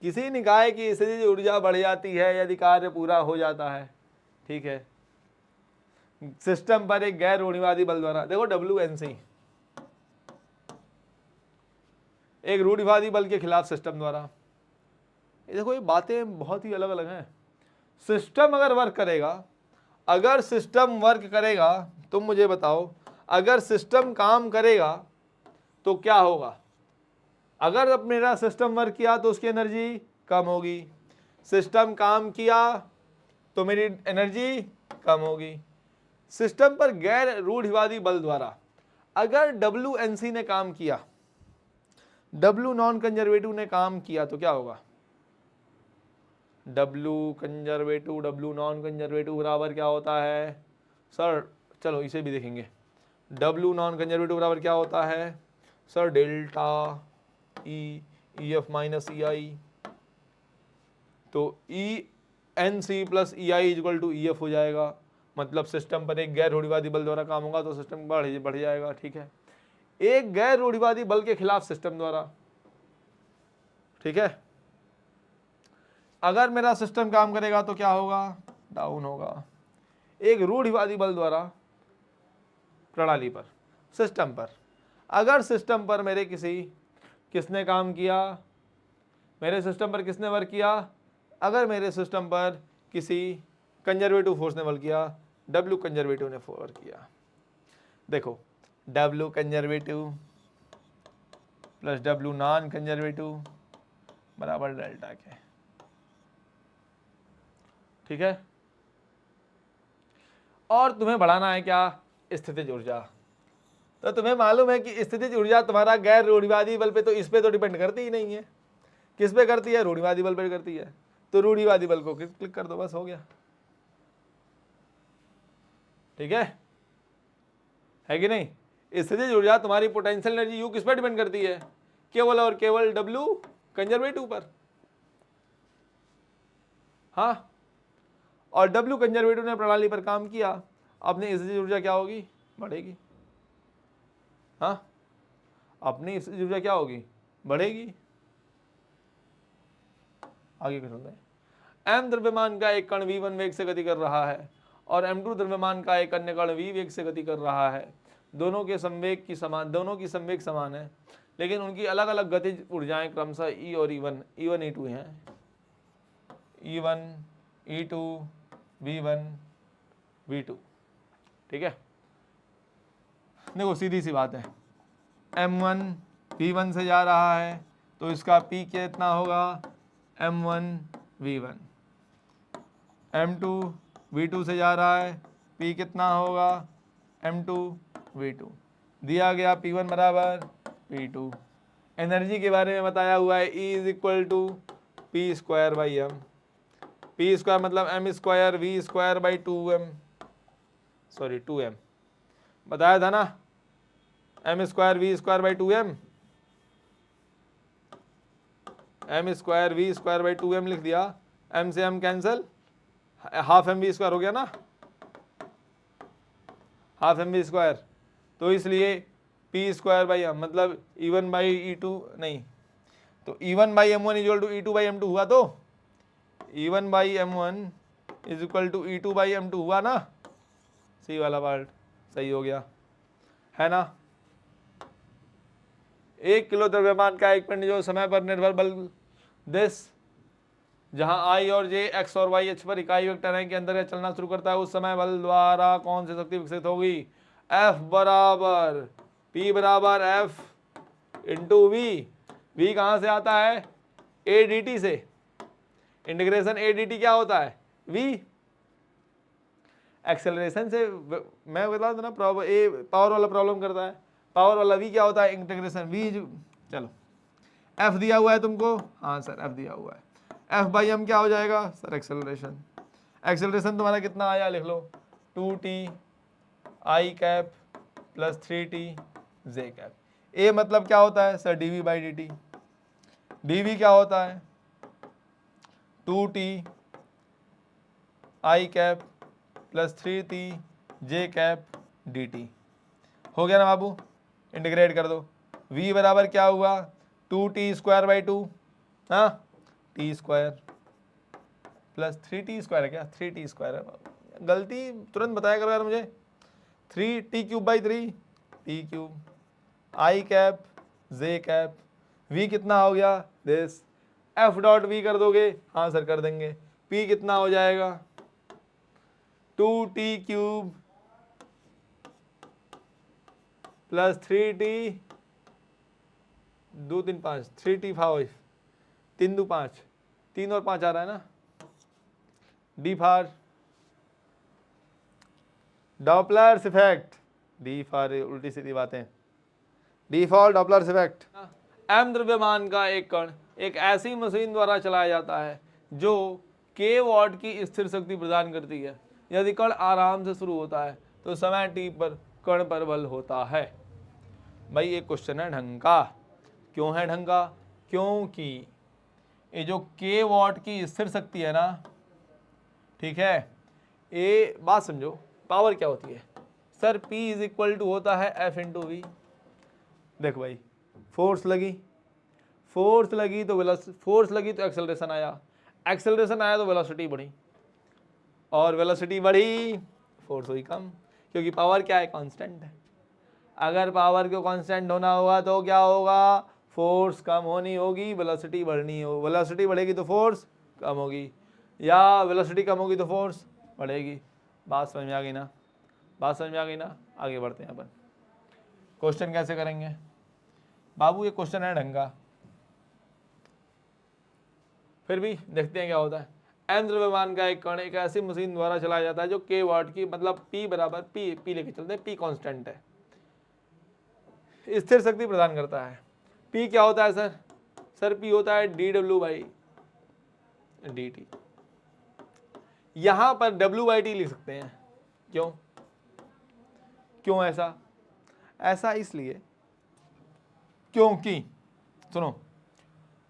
किसी निकाय की स्थितिज ऊर्जा बढ़ जाती है यदि कार्य पूरा हो जाता है, ठीक है, सिस्टम पर एक गैर रूढ़िवादी बल द्वारा। देखो WNC एक रूढ़िवादी बल के खिलाफ सिस्टम द्वारा। देखो ये बातें बहुत ही अलग अलग हैं। सिस्टम अगर वर्क करेगा, अगर सिस्टम वर्क करेगा, तुम मुझे बताओ, अगर सिस्टम काम करेगा तो क्या होगा। अगर अब मेरा सिस्टम वर्क किया तो उसकी एनर्जी कम होगी, सिस्टम काम किया तो मेरी एनर्जी कम होगी। सिस्टम पर गैर रूढ़िवादी बल द्वारा अगर WNC ने काम किया, W नॉन कंजर्वेटिव ने काम किया, तो क्या होगा। W conservative W non conservative बराबर क्या होता है सर, चलो इसे भी देखेंगे। W नॉन कंजर्वेटिव बराबर क्या होता है sir, delta EF minus EI। तो ENC plus EI equal to EF हो जाएगा, मतलब सिस्टम पर एक गैर रूढ़िवादी बल द्वारा काम होगा तो सिस्टम बढ़ जाएगा, ठीक है। एक गैर रूढ़िवादी बल के खिलाफ सिस्टम द्वारा, ठीक है, अगर मेरा सिस्टम काम करेगा तो क्या होगा, डाउन होगा। एक रूढ़िवादी बल द्वारा प्रणाली पर, सिस्टम पर, अगर सिस्टम पर मेरे किसने काम किया, मेरे सिस्टम पर किसने वर्क किया, अगर मेरे सिस्टम पर किसी कंजर्वेटिव फोर्स ने वर्क किया, W कंजर्वेटिव ने वर्क किया। देखो W conservative plus W non conservative बराबर डेल्टा के, ठीक है। और तुम्हें बढ़ाना है क्या, स्थितिज ऊर्जा। तो तुम्हें मालूम है कि स्थितिज ऊर्जा तुम्हारा गैर रूढ़िवादी बल पे, तो इस पे तो डिपेंड करती ही नहीं है, किस पे करती है, रूढ़िवादी बल पे करती है। तो रूढ़िवादी बल को क्लिक कर दो, बस हो गया। ठीक है कि नहीं? स्थितिज ऊर्जा तुम्हारी पोटेंशियल एनर्जी यू किस पर डिपेंड करती है? केवल और केवल W कंजर्वेटिव पर। हाँ, और W कंजर्वेटिव ने प्रणाली पर काम किया, अपनी स्थितिज ऊर्जा क्या होगी? बढ़ेगी। हाँ, अपनी स्थितिज ऊर्जा क्या होगी? बढ़ेगी। आगे क्या चलते हैं? M द्रव्यमान का एक कण v1 वेग से गति कर रहा है और m2 द्रव्यमान का एक अन्य कण v वेग से गति कर रहा है। दोनों की संवेग समान है, लेकिन उनकी अलग अलग गतिज ऊर्जाएं क्रमशः E और E1 E2 हैं। E1 E2 V1 V2। ठीक है, देखो सीधी सी बात है, M1 V1 से जा रहा है तो इसका P कितना होगा? M1 V1। M2 V2 से जा रहा है, P कितना होगा? M2 V2। दिया गया P1 बराबर P2। एनर्जी के बारे में बताया हुआ है, E is equal to P square by M। P square मतलब M square V square by 2M बताया था ना, M square V square by 2M, M square V square by 2M लिख दिया। M से M cancel, half MV square हो गया ना, हाफ MV स्क्वायर। तो इसलिए P स्क्वायर बाई M मतलब E1 बाई E2 नहीं, तो E1 by M1 equal to E2 by M2 हुआ, तो E1 by M1 is equal to E2 by M2 हुआ ना, सी वाला पार्ट सही हो गया, है ना। 1 किलो द्रव्यमान का एक पिंड जो समय पर निर्भर बल दिस, जहां I और J X और Y अक्ष पर इकाई वेक्टर है के अंतर्गत चलना शुरू करता है, उस समय बल द्वारा कौन सी शक्ति विकसित होगी? F बराबर P बराबर F इंटू V कहाँ से आता है? ADT से। इंटीग्रेशन ADT क्या होता है? V। एक्सेलरेशन से मैं बता दूं ना, पावर वाला प्रॉब्लम करता है, पावर वाला V क्या होता है? Integration V। चलो F दिया हुआ है तुमको, हाँ सर F दिया हुआ है, F बाई M क्या हो जाएगा सर? एक्सेलरेशन। एक्सेलरेशन तुम्हारा कितना आया? लिख लो 2t I cap plus 3t J cap. A मतलब क्या होता है sir? dv by dt। dv क्या होता है? 2t I cap plus 3t J cap dt। हो गया ना बाबू? इंटीग्रेट कर दो। V बराबर क्या हुआ? 2t स्क्वायर बाई 2, हाँ t square plus 3t square है क्या? 3t स्क्वायर है, गलती तुरंत बताया करो यार मुझे। 3t cube by 3 t cube I cap J cap. V कितना हो गया? दिस। F डॉट V कर दोगे? हाँ सर कर देंगे। P कितना हो जाएगा? 2t cube plus 3t 2 3 5 3t 5 3 2 5 3 और 5 आ रहा है ना। D for Doppler's effect, D for उल्टी सीधी बातें, D for Doppler's effect. M द्रव्यमान का एक कण एक ऐसी मशीन द्वारा चलाया जाता है जो k वॉट की स्थिर शक्ति प्रदान करती है। यदि कण आराम से शुरू होता है तो समय t पर कण पर बल होता है। भाई एक क्वेश्चन है ढंग का। क्यों है ढंग का? क्योंकि ये जो k वॉट की स्थिर शक्ति है ना, ठीक है, ये बात समझो, पावर क्या होती है sir? P is equal to होता है F इंटू वी। देखो भाई, फोर्स लगी तो एक्सेलरेशन आया तो वेलोसिटी बढ़ी, और वेलोसिटी बढ़ी फोर्स हुई कम, क्योंकि पावर क्या है? कांस्टेंट है। अगर पावर को कांस्टेंट होना होगा तो क्या होगा? फोर्स कम होनी होगी, वेलोसिटी बढ़नी हो। वेलोसिटी बढ़ेगी तो फोर्स कम होगी, या वेलोसिटी कम होगी तो फोर्स बढ़ेगी। बात समझ में आ गई ना? आगे बढ़ते हैं अपन। क्वेश्चन कैसे करेंगे बाबू? ये क्वेश्चन है ढंग का, फिर भी देखते हैं क्या होता है। M द्रव्यमान का एक कण एक ऐसी मशीन द्वारा चलाया जाता है जो k वॉट की, मतलब P बराबर P लेके चलते हैं, P कांस्टेंट है, स्थिर शक्ति प्रदान करता है। P क्या होता है सर? P होता है dW बाई dt। यहां पर w/t लिख सकते हैं। क्यों क्यों ऐसा? ऐसा इसलिए क्योंकि सुनो,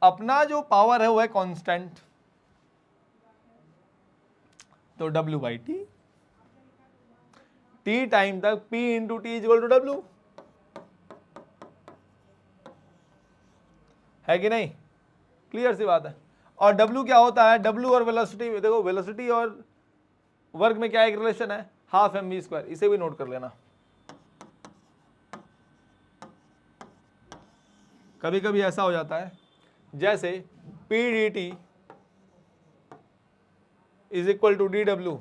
अपना जो पावर है वो है कांस्टेंट, तो w/t, t टाइम तक p into T equal to W, है कि नहीं? क्लियर सी बात है। और w क्या होता है? w और वेलोसिटी, देखो वेलोसिटी और वर्क में क्या एक रिलेशन है, हाफ mv²। इसे भी नोट कर लेना। कभी कभी ऐसा हो जाता है जैसे p dt is equal to dw,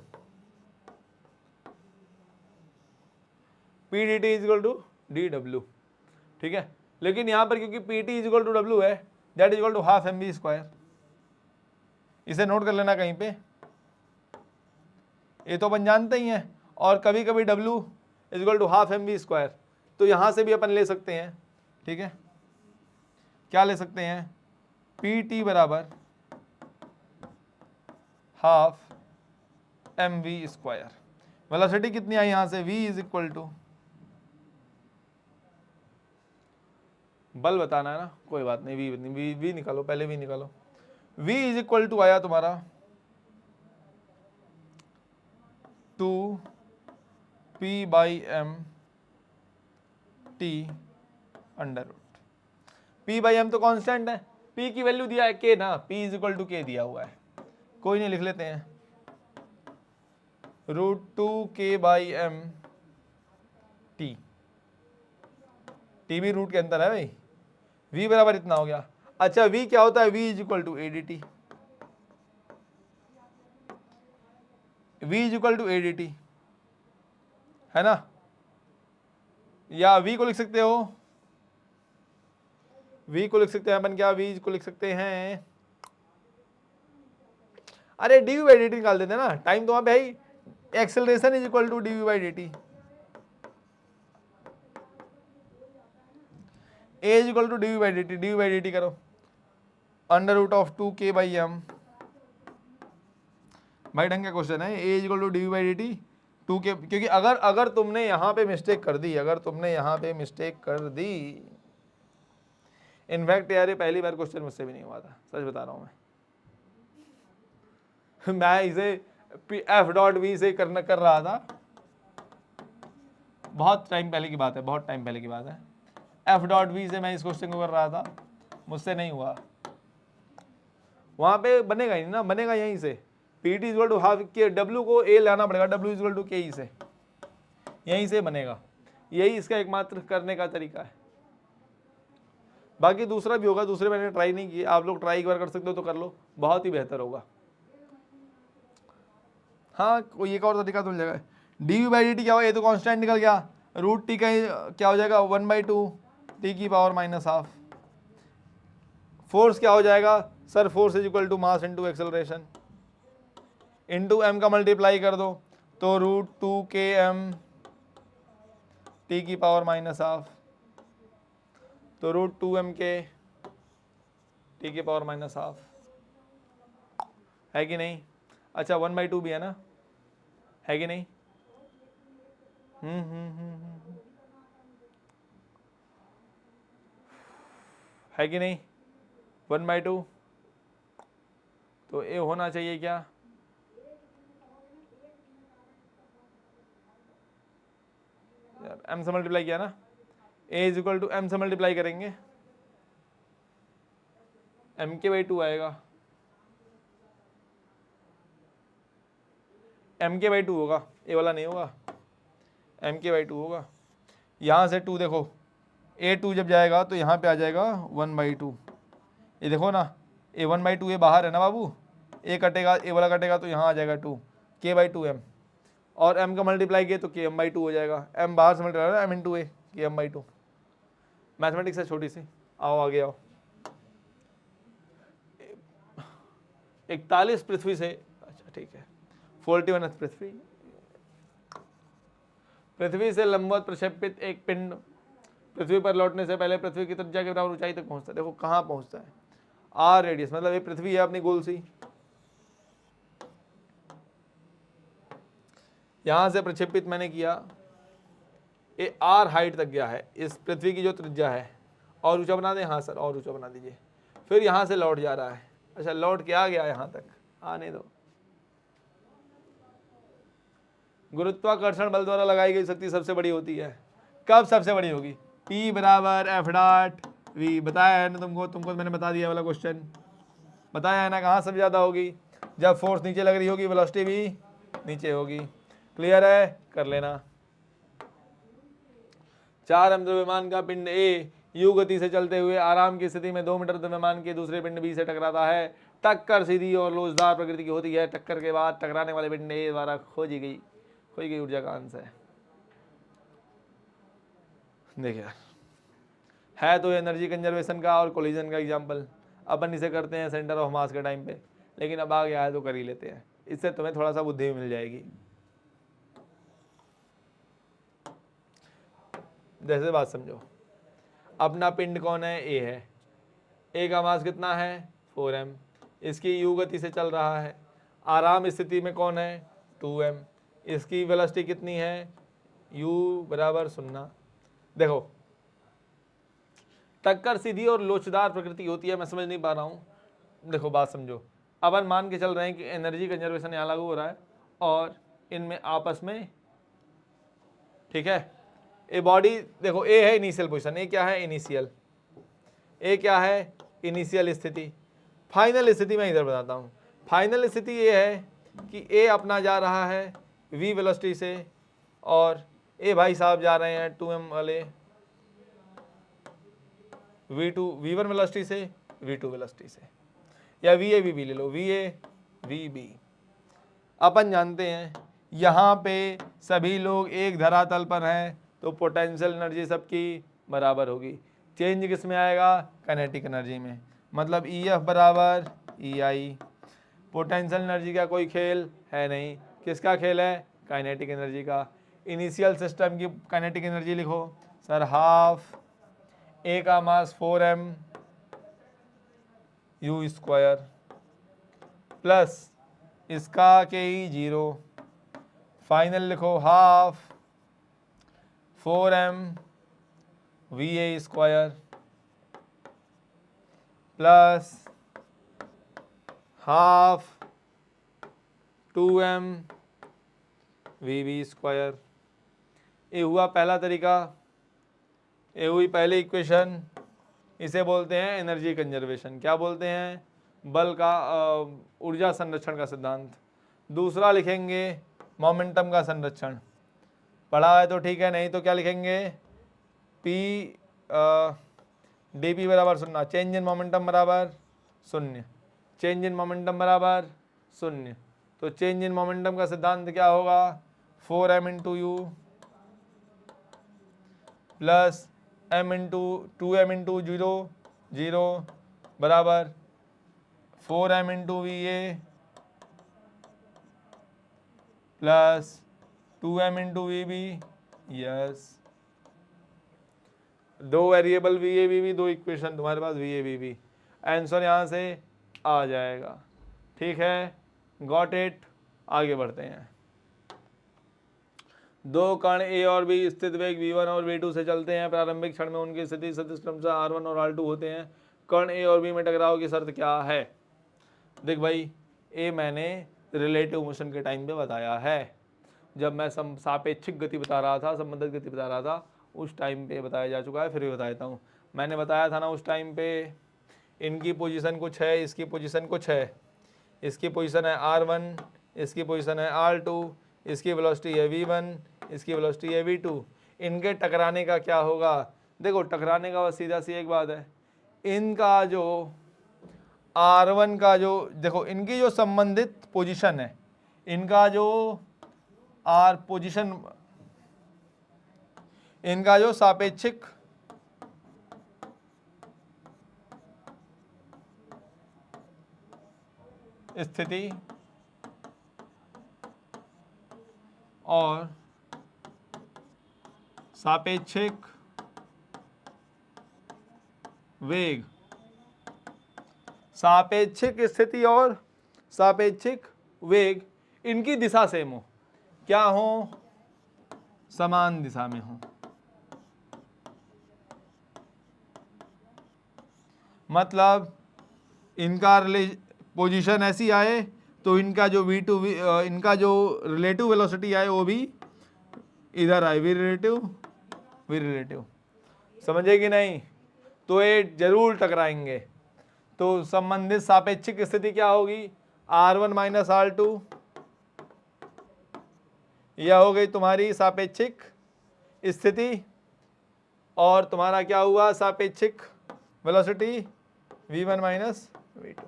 p dt is equal to dw, ठीक है। लेकिन यहां पर क्योंकि pt is equal to w है, that is equal to half mv²। इसे नोट कर लेना कहीं पे, ये तो अपन जानते ही हैं। और कभी कभी w is equal to half mv², तो यहां से भी अपन ले सकते हैं, ठीक है। क्या ले सकते हैं? pt बराबर हाफ mv²। वेलोसिटी कितनी आई यहां से? v इज इक्वल टू, बल बताना है ना, कोई बात नहीं, v निकालो, पहले v निकालो। v इज इक्वल टू आया तुम्हारा 2p/m t under root. p/m तो कांस्टेंट है, p की वैल्यू दिया है k ना, p is equal to k दिया हुआ है, कोई नहीं, लिख लेते हैं √2k/m t। t भी रूट के अंदर है भाई। v बराबर इतना हो गया। अच्छा v क्या होता है? v is equal to adt, v is equal to adt, है ना? या v को लिख सकते हो, v को लिख सकते हैं अपन, क्या v को लिख सकते हैं, अरे dv/dt निकाल देते हैं ना, टाइम तो वहां पे है। Acceleration is equal to dv/dt, a is equal to dv/dt, dv/dt करो अंडर रूट ऑफ 2k/m। भाई ढंग का क्वेश्चन है। a is equal to dv/dt 2k, क्योंकि अगर तुमने यहां पे मिस्टेक कर दी, इनफैक्ट यार ये पहली बार क्वेश्चन मुझसे भी नहीं हुआ था, सच बता रहा हूं मैं इसे f.v से कर रहा था, बहुत टाइम पहले की बात है, f.v से मैं इस क्वेश्चन को कर रहा था, मुझसे नहीं हुआ। वहां पे बनेगा ही नहीं ना, बनेगा यहीं से pt इक्वल टू हाफ के, w को a लाना पड़ेगा, w इक्वल टू के से, यहीं से बनेगा। यही इसका एकमात्र करने का तरीका है। बाकी दूसरा भी होगा, दूसरे मैंने ट्राई नहीं किए, आप लोग ट्राई एक बार कर सकते हो तो कर लो, बहुत ही बेहतर होगा। हाँ कोई एक और तरीका तो मिल जाएगा। dv/dt क्या होगा? ये तो कांस्टेंट निकल गया, रूट टी का क्या हो जाएगा? 1/2 टी की पावर -हाफ। फोर्स क्या हो जाएगा sir? Force is equal to mass into acceleration, into m का मल्टीप्लाई कर दो तो √2km टी की पावर -हाफ, तो √2mk टी की पावर -हाफ, है कि नहीं? अच्छा 1/2 भी है ना, है कि नहीं? है कि नहीं? 1/2, तो ये होना चाहिए क्या? यार m से मल्टीप्लाई किया ना, a is equal to m से मल्टीप्लाई करेंगे, mk/2 आएगा, mk/2 होगा, ए वाला नहीं होगा, mk/2 होगा। यहाँ से 2 देखो, a2 जब जाएगा तो यहाँ पे आ जाएगा 1/2, ये देखो ना, a 1/2 ये बाहर है ना बाबू, a कटेगा, a वाला कटेगा तो यहाँ आ जाएगा 2 k/2m, और m का मल्टीप्लाई किया तो km/2 हो जाएगा, m बाहर से multiply m into a km/2। Mathematics है छोटी सी, आओ आगे आओ। 41 पृथ्वी से, अच्छा ठीक है, 41 पृथ्वी से लंबवत प्रक्षेपित एक पिंड पृथ्वी पर लौटने से पहले पृथ्वी की त्रिज्या के बराबर ऊंचाई तक पहुंचता है। देखो कहाँ पहुंचता है, r रेडियस, मतलब ये पृथ्वी है अपनी गोल सी, यहां से प्रक्षेपित मैंने किया, ये आर हाइट तक गया है, इस पृथ्वी की जो त्रिज्या है, और ऊंचा बना दें, हाँ सर और ऊंचा बना दीजिए। फिर यहां से लौट जा रहा है, अच्छा लौट के आ गया यहां तक, आने दो। गुरुत्वाकर्षण बल द्वारा लगाई गई शक्ति सबसे बड़ी होती है, कब सबसे बड़ी होगी? P बराबर एफ डॉट वी, बताया है ना तुमको मैंने बता दिया वाला क्वेश्चन, बताया है ना, कहाँ सबसे ज़्यादा होगी? जब फोर्स नीचे लग रही होगी, वेलोसिटी भी नीचे होगी। क्लियर है? कर लेना। 4m द्रव्यमान का पिंड ए यू गति से चलते हुए आराम की स्थिति में 2 मीटर द्रव्यमान के दूसरे पिंड बी से टकराता है। टक्कर सीधी और लोचदार प्रकृति की होती है। टक्कर के बाद टकराने वाले पिंड ए द्वारा खोई गई ऊर्जा का अंश देखिए है तो एनर्जी कंजर्वेशन का और कोलिजन का एग्जाम्पल। अपन इसे करते हैं सेंटर ऑफ मास के टाइम पे, लेकिन अब आ गया है तो कर ही लेते हैं, इससे तुम्हें थोड़ा सा बुद्धि मिल जाएगी। जैसे बात समझो, अपना पिंड कौन है? ए है। ए का मास कितना है? 4m। इसकी यू गति से चल रहा है। आराम स्थिति में कौन है? 2m। इसकी वेलोसिटी कितनी है? u बराबर 0। देखो टक्कर सीधी और लोचदार प्रकृति होती है, मैं समझ नहीं पा रहा हूँ। देखो बात समझो, अपन मान के चल रहे हैं कि एनर्जी कंजर्वेशन यहाँ लागू हो रहा है और इनमें आपस में, ठीक है, ए बॉडी देखो, ए है इनिशियल पोजीशन, ए क्या है? इनिशियल। ए क्या है? इनिशियल स्थिति। फाइनल स्थिति मैं इधर बताता हूँ। फाइनल स्थिति ये है कि ए अपना जा रहा है v वेलोसिटी से और ए भाई साहब जा रहे हैं 2m वाले v1 वेलोसिटी से v2 वेलोसिटी से, या va vb ले लो, va vb। अपन जानते हैं यहाँ पे सभी लोग एक धरातल पर हैं तो पोटेंशियल एनर्जी सबकी बराबर होगी। चेंज किस में आएगा? काइनेटिक एनर्जी में। मतलब EF बराबर EI। पोटेंशियल एनर्जी का कोई खेल है नहीं, किसका खेल है? काइनेटिक एनर्जी का। इनिशियल सिस्टम की काइनेटिक एनर्जी लिखो सर, हाफ ए का मास 4m u स्क्वायर प्लस इसका के ई 0। फाइनल लिखो half 4m va square plus half 2m vb square. ये हुआ पहला तरीका, ये हुई पहली इक्वेशन। इसे बोलते हैं एनर्जी कंजर्वेशन। क्या बोलते हैं? बल का ऊर्जा संरक्षण का सिद्धांत। दूसरा लिखेंगे मोमेंटम का संरक्षण। पढ़ा है तो ठीक है, नहीं तो क्या लिखेंगे? P dp बराबर 0, चेंज इन मोमेंटम बराबर 0, चेंज इन मोमेंटम बराबर 0। तो चेंज इन मोमेंटम का सिद्धांत क्या होगा? 4m into you plus m into 2m into 0 बराबर 4m into va plus 2m into vb। Yes, दो वेरिएबल va vb, दो इक्वेशन तुम्हारे पास va vb। आंसर यहाँ से आ जाएगा। ठीक है, गॉट इट। आगे बढ़ते हैं। दो कण ए और बी स्थित वेग v1 और v2 से चलते हैं। प्रारंभिक क्षण में उनकी स्थिति सदिश क्रमशः r1 और r2 होते हैं। कण ए और बी में टकराव की शर्त क्या है? देख भाई, ए मैंने रिलेटिव मोशन के टाइम पे बताया है, जब मैं सापेक्षिक गति बता रहा था, संबंधित गति बता रहा था, उस टाइम पे बताया जा चुका है। फिर भी बता देता हूँ। मैंने बताया था ना उस टाइम पे, इनकी पोजीशन कुछ है, इसकी पोजीशन कुछ है। इसकी पोजीशन है r1, इसकी पोजीशन है r2, इसकी वेलोसिटी है v1, इसकी वेलोसिटी है v2। इनके टकराने का क्या होगा? देखो टकराने का बस सीधा सी एक बात है, इनका जो r1 का जो, देखो इनकी जो संबंधित पोजीशन है, इनका जो r पोजीशन, इनका जो सापेक्षिक स्थिति और सापेक्षिक वेग, सापेक्षिक स्थिति और सापेक्षिक वेग, इनकी दिशा सेम हो। क्या हो, समान दिशा में हो। मतलब इनका पोजीशन ऐसी आए तो इनका जो v2 इनका जो रिलेटिव वेलोसिटी आए वो भी इधर आए, वी रिलेटिव। समझे कि नहीं? तो ये जरूर टकराएंगे। तो संबंधित सापेक्षिक स्थिति क्या होगी, R1 माइनस R2, यह हो गई तुम्हारी सापेक्षिक स्थिति। और तुम्हारा क्या हुआ, सापेक्षिक वेलोसिटी v1 माइनस v2।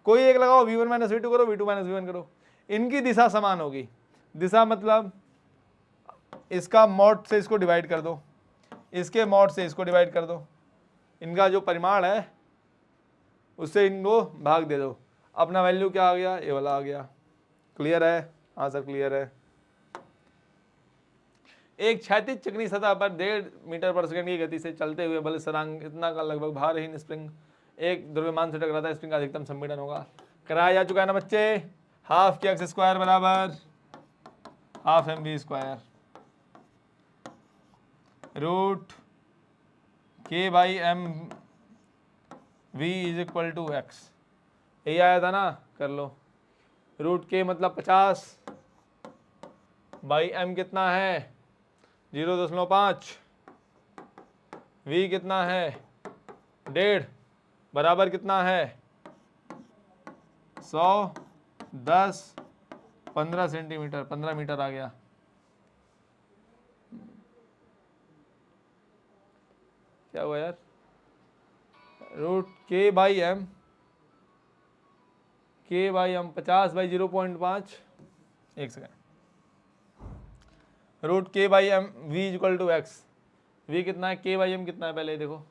कोई एक लगाओ, v1 माइनस v2 करो, v2 माइनस v1 करो। इनकी दिशा समान होगी। दिशा मतलब इसका मॉड से इसको डिवाइड कर दो, इसके मॉड से इसको डिवाइड कर दो, इनका जो परिमाण है उससे इनको भाग दे दो। अपना वैल्यू क्या आ गया, ये वाला आ गया। क्लियर है? हाँ सर क्लियर है। एक क्षैतिज चिकनी सतह पर 1.5 मीटर पर सेकंड की गति से चलते हुए बल स्थिरांक इतना का लगभग भारहीन स्प्रिंग एक द्रव्यमान से टकराता है, स्प्रिंग का अधिकतम संपीड़न होगा। कराया जा चुका है ना बच्चे। हाफ के एक्स स्क्वायर बराबर half m v square root के by M v is equal to x, यही आया था ना, कर लो। रूट के मतलब 50 बाई एम कितना है 0.5, वी कितना है 1.5 बराबर कितना है 100 10 15 सेंटीमीटर, 15 मीटर आ गया। क्या हुआ यार, रूट के बाई एम 50 बाई 0.5, एक सेकेंड, रूट के by M V equal to X, V कितना है, के बाई एम कितना है पहले देखो,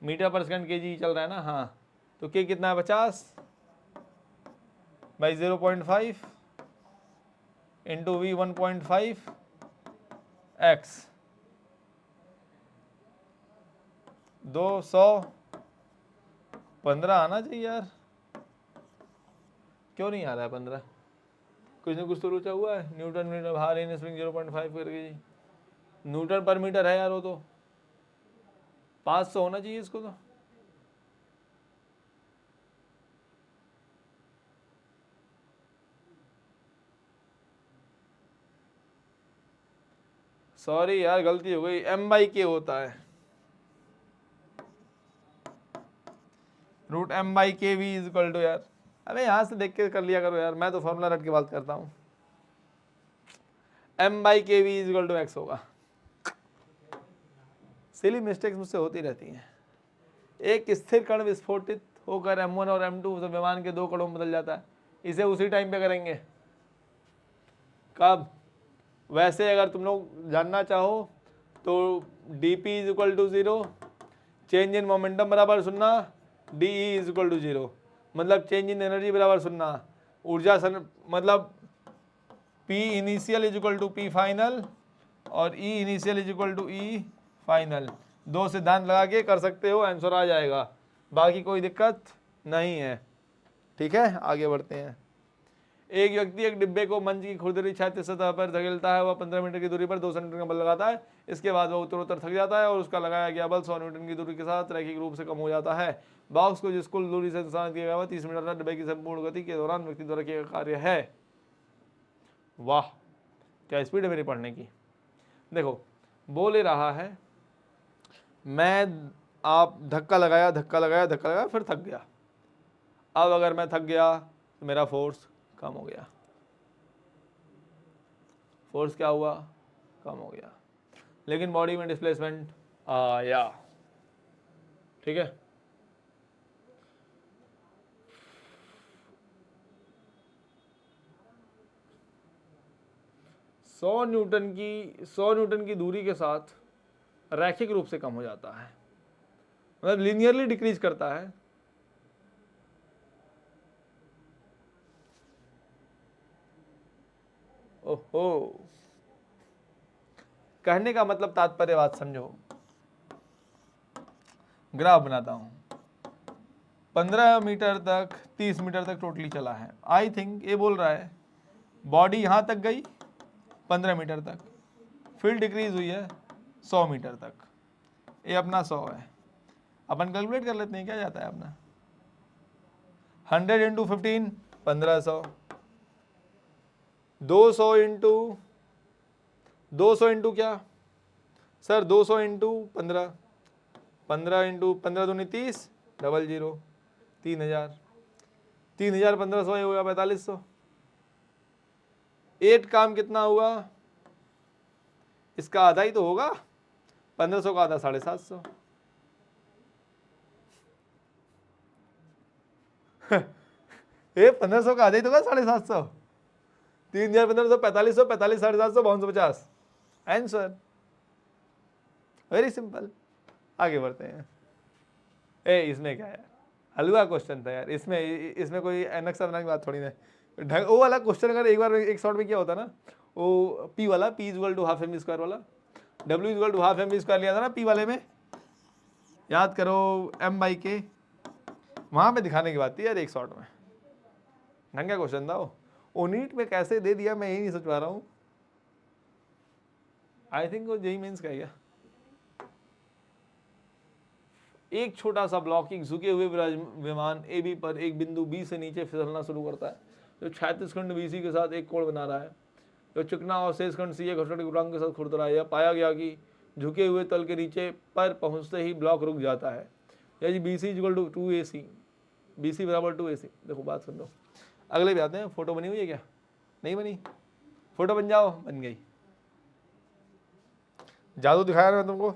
मीटर पर सेकंड के जी चल रहा है ना, हाँ, तो के कितना है 50 बाई 0.5 इंटू वी 1.5 एक्स 215 आना चाहिए यार, क्यों नहीं आ रहा है 15? कुछ ना कुछ तो रुचा हुआ है। न्यूटन मीटर भार इन स्प्रिंग 0.5 करके जी, न्यूटन पर मीटर है यार, वो तो 500 होना चाहिए इसको तो। सॉरी यार गलती हो गई, एम बाई के होता है, root m by k v is equal to यार, अबे यहाँ से देख के कर लिया करो यार, मैं तो फॉर्मूला रट के बात करता हूँ। M by k v is equal to x होगा। सिली मिस्टेक्स मुझसे होती रहती हैं। एक स्थिर कण विस्फोटित होकर M1 और M2 विमान के 2 कणों में बदल जाता है, इसे उसी टाइम पे करेंगे। कब? वैसे अगर तुम लोग जानना चाहो तो dp is equal to 0, change in momentum बराबर 0, de इज इक्वल टू 0, मतलब चेंज इन एनर्जी बराबर 0, ऊर्जा मतलब P initial is equal to P final और E initial is equal to E final. 2 सिद्धांत लगा के कर सकते हो, आंसर आ जाएगा, बाकी कोई दिक्कत नहीं है। ठीक है, आगे बढ़ते हैं। एक व्यक्ति एक डिब्बे को मंच की खुरदरी क्षैतिज सतह पर धकेलता है, वह 15 मीटर की दूरी पर 2 सेंटीमीटर का बल लगाता है, इसके बाद वह उत्तरोत्तर थक जाता है और उसका लगाया गया बल 100 न्यूटन की दूरी के साथ रैखिक रूप से कम हो जाता है। बॉक्स को जिस कुल दूरी से स्थानांतरित किया गया वह 30 मीटर डिब्बे की संपूर्ण गति के दौरान व्यक्ति द्वारा किया गया कार्य है। वाह, क्या स्पीड है मेरी पढ़ने की। देखो बोल रहा है मैं, आप धक्का लगाया फिर थक गया। अब अगर मैं थक गया तो मेरा फोर्स कम हो गया, फोर्स क्या हुआ, कम हो गया, लेकिन बॉडी में डिस्प्लेसमेंट आया। ठीक है, सौ न्यूटन की दूरी के साथ रैखिक रूप से कम हो जाता है, मतलब लीनियरली डिक्रीज करता है। ओहो, कहने का मतलब तात्पर्य बात समझो। ग्राफ बनाता हूं, 15 मीटर तक 30 मीटर तक टोटली चला है। आई थिंक ये बोल रहा है बॉडी यहाँ तक गई 15 मीटर तक, फिर डिक्रीज हुई है 100 मीटर तक, ये अपना 100 है। अपन कैलकुलेट कर लेते हैं क्या जाता है अपना, 100 इंटू 15 1500, 200 इंटू क्या सर, 200 इंटू 15, 15 इंटू 15 दूनी 30, 00, 3000, 3000 1500 ये होगा 4500। 8 काम कितना हुआ, इसका आधा ही तो होगा, 1500 का आधा 750। ये 1500 का आधा ही तो होगा 750, 3000 1500 4500 45 750 5250 आंसर। Very simple. आगे बढ़ते हैं। इसमें क्या है, हलवा क्वेश्चन था यार, इसमें कोई नक्शा बनाने की बात थोड़ी ना। वो वाला क्वेश्चन अगर एक बार एक शॉर्ट में क्या होता ना, वो पी वाला, p equal to half m square वाला, W equal to half m square लिया था ना पी वाले में, याद करो एम बाई के, वहाँ पे दिखाने की बात थी यार एक शॉर्ट में। ढंग का क्वेश्चन था वो नीट में कैसे दे दिया मैं यही नहीं सोच पा रहा हूँ। आई थिंक वो जेई मेंस का है क्या। एक छोटा सा ब्लॉक एक झुके हुए विमान ए बी पर एक बिंदु बी से नीचे फिसलना शुरू करता है, जो 36 खंड बीसी के साथ एक कोण बना रहा है, जो चिकना और शेष खंड सी घर्षण के गुणांक के साथ खुरदरा है। यह पाया गया कि झुके हुए तल के नीचे पर पहुंचते ही ब्लॉक रुक जाता है। यदि B C equal to 2AC, B C बराबर 2AC। देखो बात सुन लो, अगले भी आते हैं। फोटो बनी हुई है क्या, नहीं बनी, फोटो बन जाओ, बन गई। जादू दिखाया ना तुमको,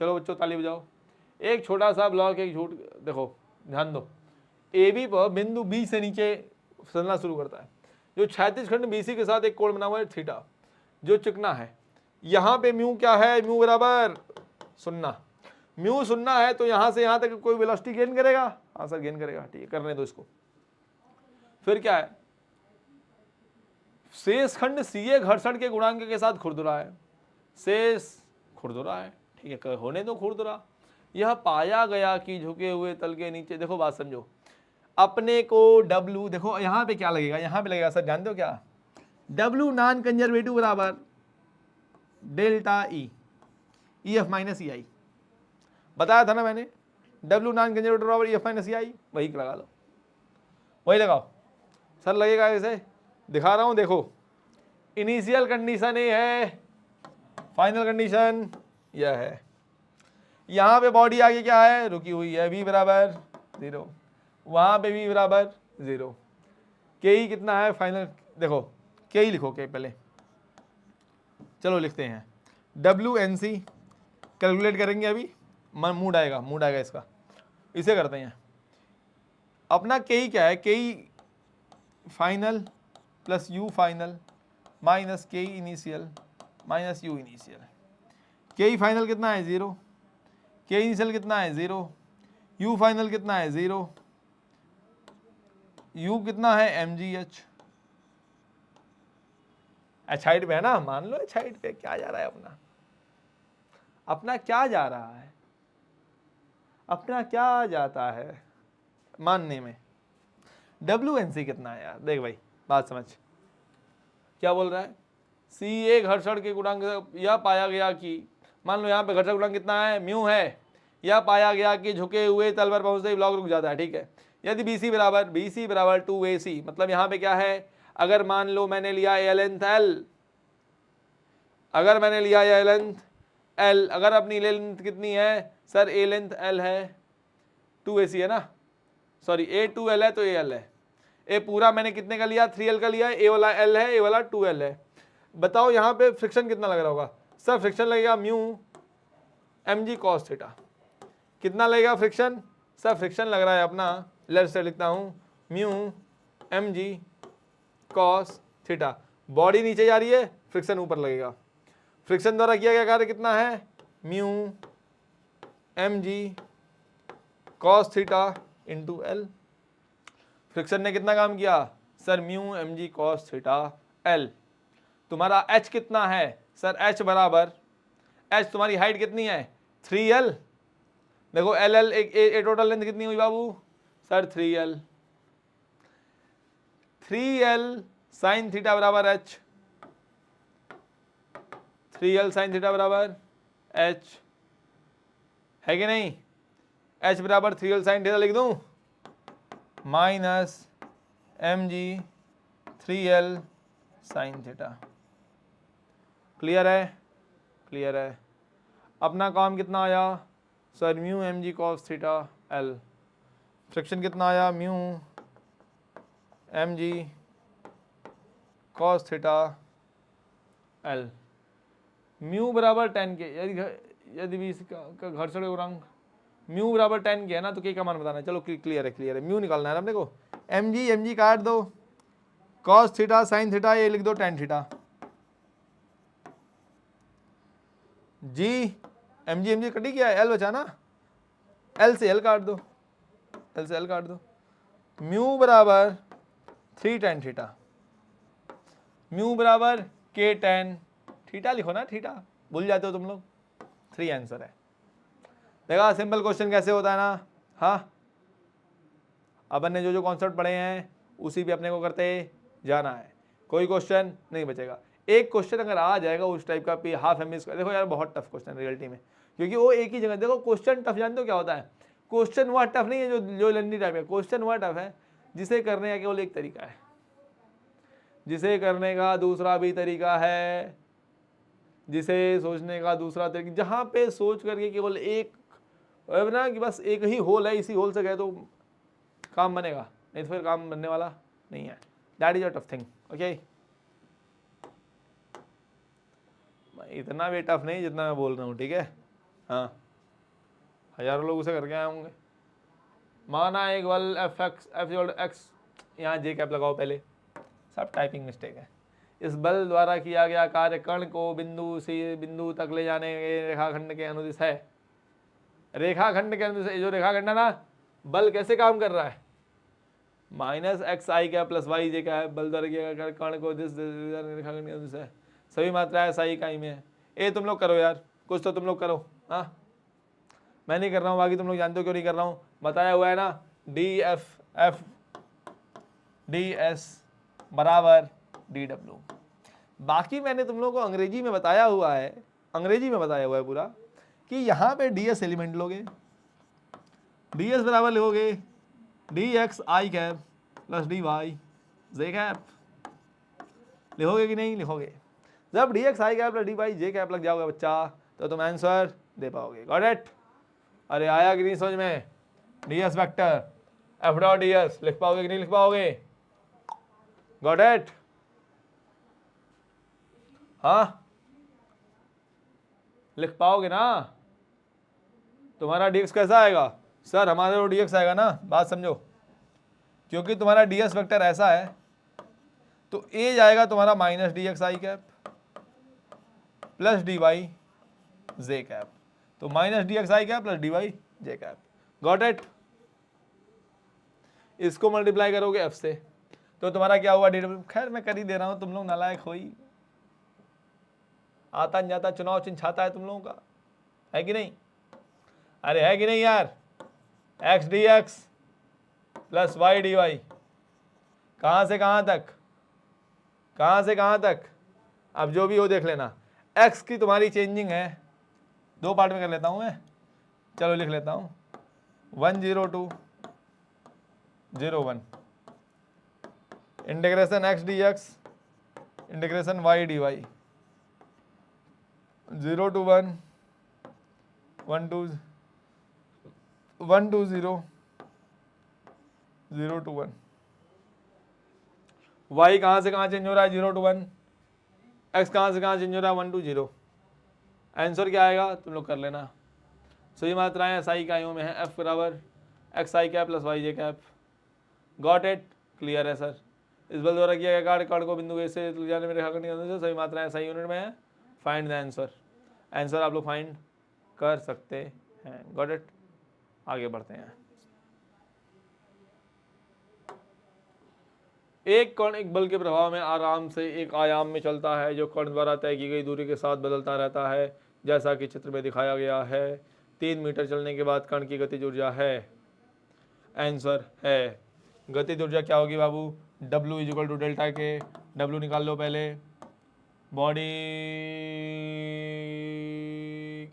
चलो बच्चों ताली बजाओ। एक छोटा सा ब्लॉक, एक झूठ, देखो ध्यान दो, ए बी पर बिंदु बी से नीचे फिसलना शुरू करता है, जो 36 खंड बीसी के साथ एक कोण बना हुआ है थीटा, जो चिकना है। यहाँ पे म्यू क्या है, म्यू बराबर 0, म्यू 0 है तो यहाँ से यहाँ तक कोई वेलोसिटी गेन करेगा, हाँ सर गेन करेगा, ठीक है करने दो इसको। फिर क्या है, शेष खंड सीए घर्षण के गुणांक के साथ खुरदुरा है, शेष खुरदुरा है, ठीक है होने दो खुरदुरा। यह पाया गया कि झुके हुए तल के नीचे, देखो बात समझो, अपने को W, देखो यहाँ पे क्या लगेगा, यहाँ पे लगेगा सर जानते हो क्या, W नॉन कंजर्वेटिव बराबर delta E f minus e आई, बताया था ना मैंने, W नॉन कंजर्वेटिव बराबर ई एफ माइनस ई आई, वही लगा लो, वही लगाओ सर, लगेगा ऐसे दिखा रहा हूँ। देखो इनिशियल कंडीशन ये है, फाइनल कंडीशन यह है, यहाँ पे बॉडी आगे क्या है, रुकी हुई है, v बराबर 0, वहाँ पे v बराबर 0, के ई कितना है फाइनल, देखो के ई लिखो के पहले, चलो लिखते हैं WNC, कैलकुलेट करेंगे अभी, मूड आएगा इसका, इसे करते हैं। अपना के ई क्या है, k e final plus u final minus k e initial minus u initial, k e final कितना है 0, के इनिशियल कितना है 0, यू फाइनल कितना है 0, यू कितना है mgh, एच हाइट पे है ना, मान लो एच हाइट पे क्या जा रहा है अपना क्या जा रहा है, अपना क्या जाता है मानने में। WNC कितना है यार, देख भाई बात समझ, क्या बोल रहा है, CA घर्षण के गुणांक, यह पाया गया कि, मान लो यहाँ पे घर्षण गुणांक कितना है, म्यू है, यह पाया गया कि झुके हुए तल पर पहुंचते ही ब्लॉक रुक जाता है, ठीक है। यदि BC बराबर 2AC, मतलब यहाँ पे क्या है, अगर मान लो मैंने लिया ए लेंथ L, अगर मैंने लिया ए लेंथ L, अगर अपनी लेंथ कितनी है सर, ए लेंथ L है, 2AC है ना, सॉरी A2L है तो AL है, ए पूरा मैंने कितने का लिया, 3L का लिया, ए वाला L है, ए वाला 2L है। बताओ यहाँ पे फ्रिक्शन कितना लग रहा होगा सर, फ्रिक्शन लगेगा म्यू mg cos थीटा, कितना लगेगा फ्रिक्शन सर, फ्रिक्शन लग रहा है अपना, लेफ्ट साइड लिखता हूँ mu mg cos theta, body नीचे जा रही है, फ्रिक्शन ऊपर लगेगा, फ्रिक्शन द्वारा किया गया कार्य कितना है, mu mg cos theta into L, friction ने कितना काम किया sir, mu mg cos theta L। तुम्हारा h कितना है सर, h बराबर, h तुम्हारी हाइट कितनी है 3L, देखो LL एक टोटल लेंथ कितनी हुई बाबू सर, 3L साइन थीटा बराबर एच, 3L साइन थीटा बराबर एच, है कि नहीं? एच बराबर 3L साइन थीटा लिख दूं, minus mg 3L sine theta. Clear है? क्लियर है। अपना काम कितना आया sir? Mu mg cos theta l। Friction कितना आया? Mu mg cos theta l। Mu बराबर 10 के, यदि भी इसका घर्षण गुणांक म्यू बराबर 10 के है ना, तो के का मान बताना है। चलो क्लियर है, क्लियर है। म्यू निकालना है अपने को। mg काट दो, cos थीटा साइन थीटा ये लिख दो tan थीटा। जी mg कटी क्या है? l बचा ना, l से l काट दो, l से l काट दो। म्यू बराबर 3 tan थीटा, म्यू बराबर k tan थीटा लिखो ना, थीटा भूल जाते हो तुम लोग। 3 आंसर है। देखा सिंपल क्वेश्चन कैसे होता है ना। हाँ, अपन ने जो जो कॉन्सेप्ट पढ़े हैं उसी पे अपने को करते जाना है, कोई क्वेश्चन नहीं बचेगा। एक क्वेश्चन अगर आ जाएगा उस टाइप का पी हाफ एम इसका, देखो यार बहुत टफ क्वेश्चन रियलिटी में, क्योंकि वो एक ही जगह। देखो क्वेश्चन टफ जानते हो क्या होता है? क्वेश्चन वह टफ नहीं है जो लंडी टाइप का, क्वेश्चन वह टफ है जिसे करने का केवल एक तरीका है, जिसे करने का दूसरा भी तरीका है, जिसे सोचने का दूसरा तरीका, जहाँ पे सोच करके केवल एक ना कि बस एक ही होल है, इसी होल से गए तो काम बनेगा, नहीं तो फिर काम बनने वाला नहीं है। That is a tough thing. Okay, इतना भी टफ नहीं जितना मैं बोल रहा हूँ, ठीक है? हाँ, हजारों लोग उसे करके आए होंगे। माना एक बल एफ एक्स, यहाँ जे कैप लगाओ पहले, सब टाइपिंग मिस्टेक है। इस बल द्वारा किया गया कार्य कण को बिंदु से बिंदु तक ले जाने के रेखाखंड के अनुदिश है। रेखाखंड के अनुदिश, जो रेखाखंड है ना, बल कैसे काम कर रहा है? माइनस एक्स आई क्या प्लस वाई जे क्या है, बल द्वारा किया गया कण को रेखाखंड के अनुदिश है। सभी मात्राएं एस आई इकाई में है। ये तुम लोग करो यार, कुछ तो तुम लोग करो। हाँ, मैं नहीं कर रहा हूँ, बाकी तुम लोग जानते हो क्यों नहीं कर रहा हूँ, बताया हुआ है ना। डी एस बराबर डी डब्ल्यू। बाकी मैंने तुम लोगों को अंग्रेजी में बताया हुआ है, अंग्रेजी में बताया हुआ है पूरा, कि यहाँ पे डी एस एलिमेंट लोगे, डी एस बराबर लिखोगे D X I cap plus D Y J cap. लिखोगे कि नहीं लिखोगे? जब D X I cap plus D Y J cap लग जाओगे बच्चा, तो तुम आंसर दे पाओगे। Got it? अरे आया कि नहीं समझ में? D S vector F dot D S लिख पाओगे कि नहीं लिख पाओगे? Got it? हाँ, लिख पाओगे ना? तुम्हारा डी एक्स कैसा आएगा? सर हमारा जो डी एक्स आएगा ना, बात समझो, क्योंकि तुम्हारा डी एस वैक्टर ऐसा है, तो ए जाएगा तुम्हारा minus D X I cap plus D Y J cap, तो minus D X I cap plus D Y J cap. Got it? इसको मल्टीप्लाई करोगे एफ से, तो तुम्हारा क्या हुआ? D W. खैर मैं कर ही दे रहा हूं, तुम लोग नालायक हो ही, आता नहीं जाता चुनाव चिन्ह छाता है तुम लोगों का, है कि नहीं? अरे है कि नहीं यार? X D X plus Y D Y, कहाँ से कहाँ तक, कहाँ से कहाँ तक? अब जो भी हो देख लेना। एक्स की तुम्हारी चेंजिंग है, दो पार्ट में कर लेता हूँ मैं, चलो लिख लेता हूँ 10201 integration X D X integration Y D Y 0 to 1 1 to 0 0 to 1। y कहाँ से कहाँ चेंज हो रहा है? 0 to 1। x कहाँ से कहाँ चेंज हो रहा है? 1 to 0। आंसर क्या आएगा तुम लोग कर लेना। सही मात्राएं एस आई इकाइयों में है, f बराबर X I cap plus Y J cap. Got it? Clear है सर। इस बल द्वारा किया गया कार्य कण को बिंदु ए से ले जाने में रेखाखंड के अनुदिश है। सभी मात्राएं एस आई यूनिट में है। Find the answer. आंसर आप लोग फाइंड कर सकते हैं। Got it? आगे बढ़ते हैं। एक कण एक बल के प्रभाव में आराम से एक आयाम में चलता है, जो कण द्वारा तय की गई दूरी के साथ बदलता रहता है, जैसा कि चित्र में दिखाया गया है। 3 मीटर चलने के बाद कण की गतिज ऊर्जा है। आंसर है, गतिज ऊर्जा क्या होगी बाबू? W is equal to delta K, W निकाल लो पहले। बॉडी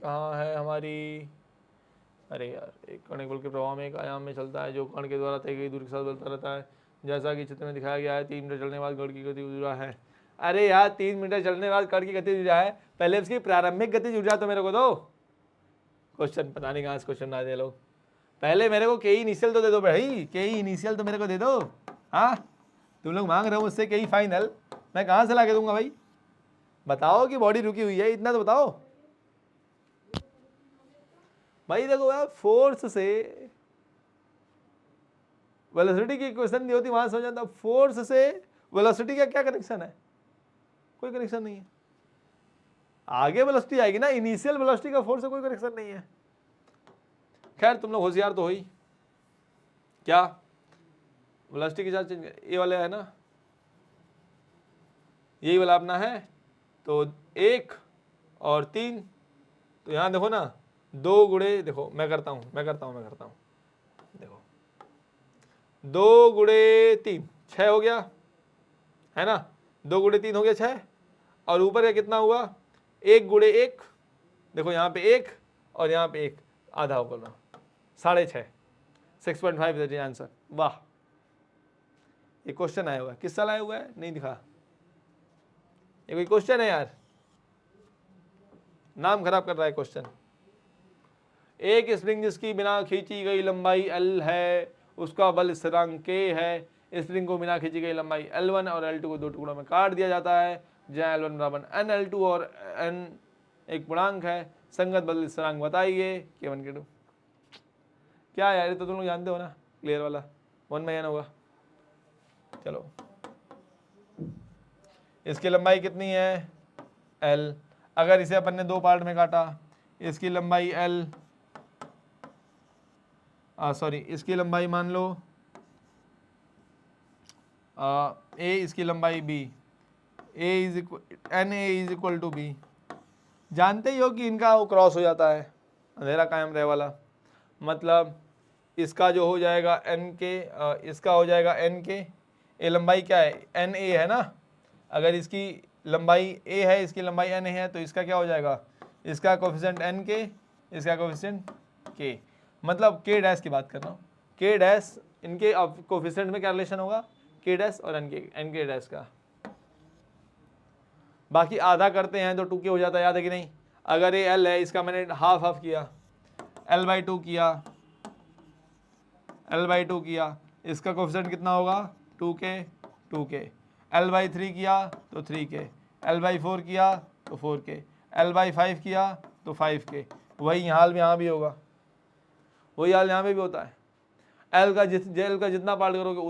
कहाँ है हमारी, अरे यार, एक कण एक बल के प्रवाह में एक आयाम में चलता है जो कण के द्वारा तय गई दूरी के साथ बदलता रहता है, जैसा कि चित्र में दिखाया गया है। 3 मीटर चलने के बाद कण की गति ऊर्जा है। अरे यार 3 मीटर चलने के बाद कण की गति ऊर्जा है, पहले उसकी प्रारंभिक गति ऊर्जा तो मेरे को दो। क्वेश्चन पता नहीं कहाँ से क्वेश्चन ना दे लोग, पहले मेरे को के इनिशियल तो दे दो भाई, के इनिशियल तो मेरे को दे दो। हाँ तुम लोग मांग रहे हो मुझसे के फाइनल, मैं कहाँ से ला के दूंगा भाई? बताओ कि बॉडी रुकी हुई है, इतना तो बताओ भाई। देखो यार, फोर्स से वेलोसिटी की इक्वेशन नहीं होती, वहां समझ आता। फोर्स से वेलोसिटी का क्या कनेक्शन है? कोई कनेक्शन नहीं है। आगे वेलोसिटी आएगी ना, इनिशियल वेलोसिटी का फोर्स से कोई कनेक्शन नहीं है। खैर तुम लोग होशियार तो हो ही। क्या वेलोसिटी के साथ ये वाला है ना, यही वाला अपना है, तो 1 और 3, तो यहां देखो ना 2 गुणे, देखो मैं करता हूं देखो 2 गुणे 3 6 हो गया है ना, 2 गुणे 3 हो गया 6, और ऊपर का कितना हुआ 1 गुणे 1, देखो यहाँ पे 1 और यहाँ पे 1, आधा होकर ना 6.5, 6.5 आंसर। वाह, ये क्वेश्चन आया हुआ है, किस साल आया हुआ है नहीं दिखा, ये कोई क्वेश्चन है यार, नाम खराब कर रहा है क्वेश्चन। एक स्प्रिंग जिसकी बिना खींची गई लंबाई L है, उसका बल स्थिरांक K है। स्प्रिंग को बिना खींची गई लंबाई L1 और L2 को 2 टुकड़ों में काट दिया जाता है, जहाँ L1 बराबर NL2 और N एक पूर्णांक है। संगत बल स्थिरांक बताइए, K1 K2। क्या यार, ये तो तुम लोग जानते हो ना, क्लियर वाला 1/n होगा। चलो, इसकी लंबाई कितनी है L, अगर इसे अपन ने 2 पार्ट में काटा, इसकी लंबाई L, सॉरी इसकी लंबाई मान लो A, इसकी लंबाई B, NA is equal to B। जानते ही हो कि इनका वो क्रॉस हो जाता है, अंधेरा कायम रहे वाला, मतलब इसका जो हो जाएगा N के, इसका हो जाएगा N के, ये लंबाई क्या है NA है ना, अगर इसकी लंबाई A है, इसकी लंबाई N है, तो इसका क्या हो जाएगा, इसका कोफिशिएंट N के, इसका कोफिशिएंट K, मतलब K डैश की बात कर रहा हूँ। K डैश, इनके कोफिशिएंट में क्या रिलेशन होगा, K डैश और N के डैश का। बाकी आधा करते हैं तो 2K हो जाता है, याद है कि नहीं। अगर ये L है, इसका मैंने हाफ किया, L/2 किया, L/2 किया, इसका कोफिशिएंट कितना होगा 2K, L/3 किया तो 3K, L/4 किया तो 4K, L/5 किया तो 5K। वही हाल में यहाँ भी होगा, वही हाल यहाँ पे भी होता है। L का जितना पार्ट करोगे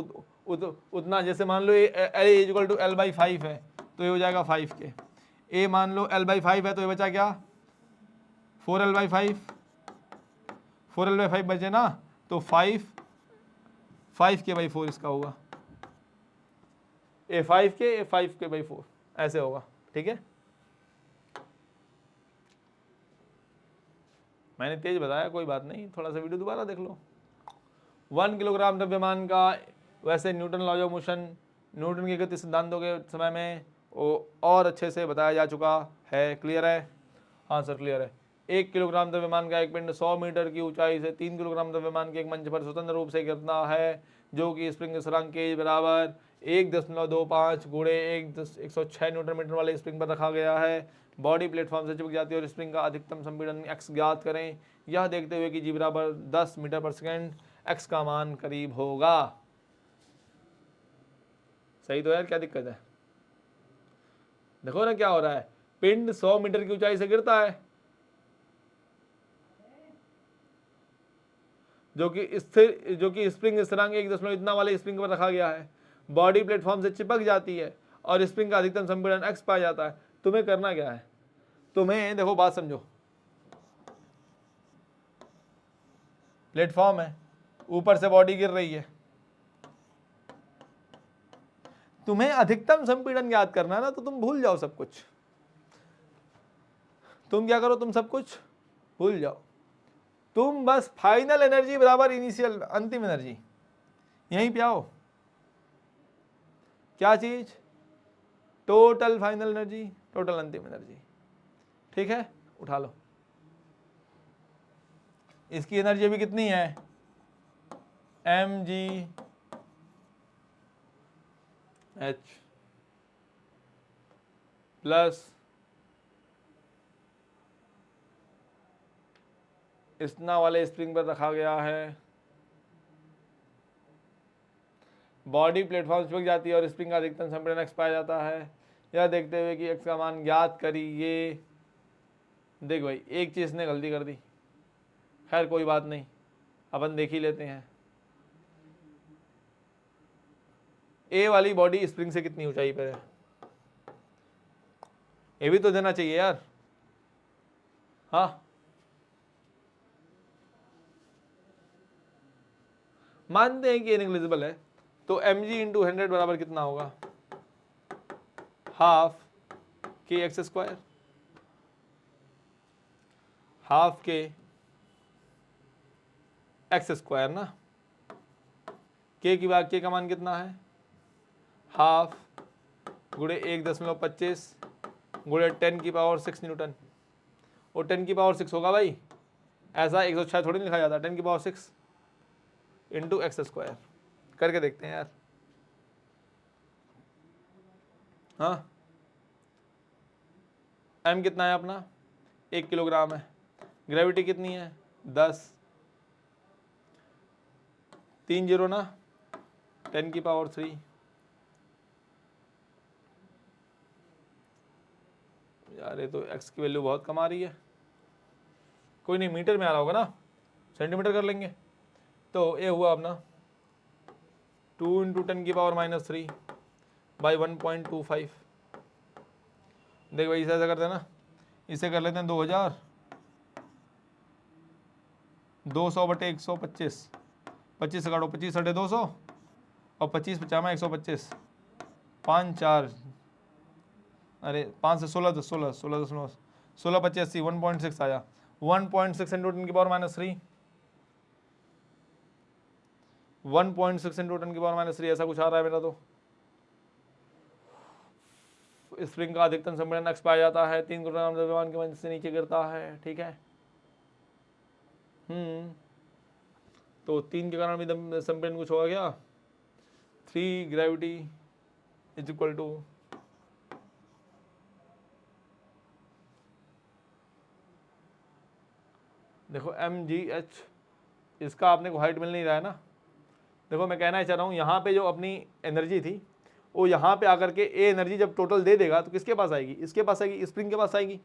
उतना, जैसे मान लो A is equal to L/5 है तो ये हो जाएगा 5K। A मान लो L/5 है तो ये बचा क्या 4L/5, 4L/5 बचे ना, तो 5K/4 इसका होगा, A 5K, A 5K/4 ऐसे होगा, ठीक है। मैंने तेज बताया, कोई बात नहीं, थोड़ा सा वीडियो दोबारा देख लो। 1 किलोग्राम द्रव्यमान का, वैसे Newton laws of motion, Newton के गति सिद्धांतों के समय में और अच्छे से बताया जा चुका है। क्लियर है? हाँ सर क्लियर है। 1 किलोग्राम द्रव्यमान का एक पिंड 100 मीटर की ऊंचाई से 3 किलोग्राम द्रव्यमान के एक मंच पर स्वतंत्र रूप से गिरता है, जो कि स्प्रिंग स्थिरांक के बराबर 1.25 गुणे 106 न्यूटन मीटर वाले स्प्रिंग पर रखा गया है। बॉडी प्लेटफॉर्म से चिपक जाती है और स्प्रिंग का अधिकतम संपीड़न x ज्ञात करें, यह देखते हुए कि g बराबर 10 मीटर पर सेकेंड, x का मान करीब होगा। सही तो यार, क्या दिक्कत है? देखो ना क्या हो रहा है, पिंड 100 मीटर की ऊंचाई से गिरता है, जो कि स्प्रिंग स्थिरांक 1 इतना वाले स्प्रिंग पर रखा गया है। बॉडी प्लेटफॉर्म से चिपक जाती है और स्प्रिंग का अधिकतम संपीड़न x पाया जाता है। तुम्हें करना क्या है, तुम्हें देखो बात समझो, प्लेटफॉर्म है, ऊपर से बॉडी गिर रही है, तुम्हें अधिकतम संपीड़न याद करना है ना, तो तुम भूल जाओ सब कुछ। तुम क्या करो, तुम सब कुछ भूल जाओ, तुम बस फाइनल एनर्जी बराबर इनिशियल अंतिम एनर्जी, यहीं पे आओ। क्या चीज? टोटल फाइनल एनर्जी, टोटल अंतिम एनर्जी। ठीक है, उठा लो। इसकी एनर्जी अभी कितनी है? mg h प्लस इतना वाले स्प्रिंग पर रखा गया है, बॉडी प्लेटफॉर्म चिपक जाती है और स्प्रिंग का अधिकतम संपीड़न x पाया जाता है। यह देखते हुए कि x का मान ज्ञात करिए। देख भाई, एक चीज़ ने गलती कर दी, खैर कोई बात नहीं, अपन देख ही लेते हैं। ए वाली बॉडी स्प्रिंग से कितनी ऊंचाई पर है, ये भी तो देना चाहिए यार। हाँ, मानते हैं कि ये नेग्लिजिबल है, तो mg इंटू 100 बराबर कितना होगा? Half k x square, half k x square ना, के की बात, के का मान कितना है? हाफ गुणे 1.25 गुणे 10 की पावर 6 न्यूटन, और 10 की पावर 6 होगा भाई, ऐसा 106 थोड़ी लिखा जाता, 10 की पावर 6 इंटू एक्स स्क्वायर। करके देखते हैं यार। हाँ, m कितना है अपना? 1 किलोग्राम है। ग्रेविटी कितनी है? 10, 3 जीरो ना, 10 की पावर 3। यार ये तो x की वैल्यू बहुत कम आ रही है। कोई नहीं, मीटर में आ रहा होगा ना, सेंटीमीटर कर लेंगे। तो ये हुआ अपना 2 इंटू 10 की पावर -3 बाई 1.25। देख भाई, इसे ऐसा करते हैं ना, इसे कर लेते हैं 2000, 200 बटे 125, 25 से काटो, 25 साढ़े 200 और 25 50 125, 5 4, अरे 5 से 16 16 16 16 16 25 80, 1.6 आया, 1.6 इंटू 10 की पावर -3, 1.6 इंटू 10 की पावर -3, ऐसा कुछ आ रहा है मेरा। तो स्प्रिंग का अधिकतम संपीड़न x पाया जाता है, 3 किलोग्राम द्रव्यमान के मंच से नीचे गिरता है। ठीक है, तो 3 के कारण भी संपीड़न कुछ होगा क्या? 3 ग्रेविटी इज इक्वल टू, देखो mgh, इसका आपने को हाइट मिल नहीं रहा है ना। देखो मैं कहना चाह रहा हूँ, यहाँ पे जो अपनी एनर्जी थी वो यहाँ पे आकर के ए एनर्जी जब टोटल दे देगा तो किसके पास आएगी? इसके पास आएगी, स्प्रिंग के पास आएगी।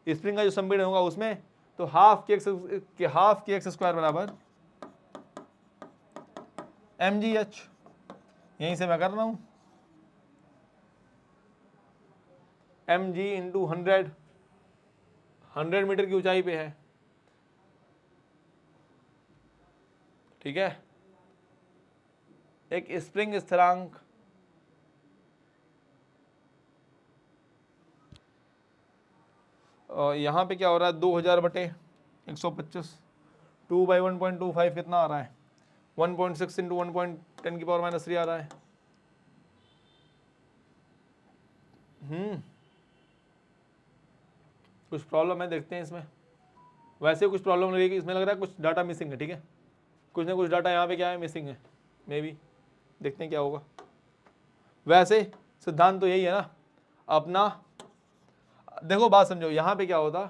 स्प्रिंग का जो संपीड़न होगा उसमें, तो हाफ के एक्स स्क्वायर बराबर mgh, यहीं से मैं कर रहा हूँ, mg इंटू 100 मीटर की ऊंचाई पे है। ठीक है, एक स्प्रिंग स्थिरांक और यहाँ पे क्या हो रहा है? 2000 बटे 125, 2 बाई 1.25 कितना आ रहा है? 1.6 इंटू 1.10 की पावर -3 आ रहा है। कुछ प्रॉब्लम है, देखते हैं इसमें। वैसे कुछ प्रॉब्लम नहीं रहेगी, इसमें लग रहा है कुछ डाटा मिसिंग है। ठीक है, कुछ ना कुछ डाटा यहाँ पे क्या है, मिसिंग है मे बी, देखते हैं क्या होगा। वैसे सिद्धांत तो यही है ना अपना। देखो बात समझो, यहाँ पे क्या होता,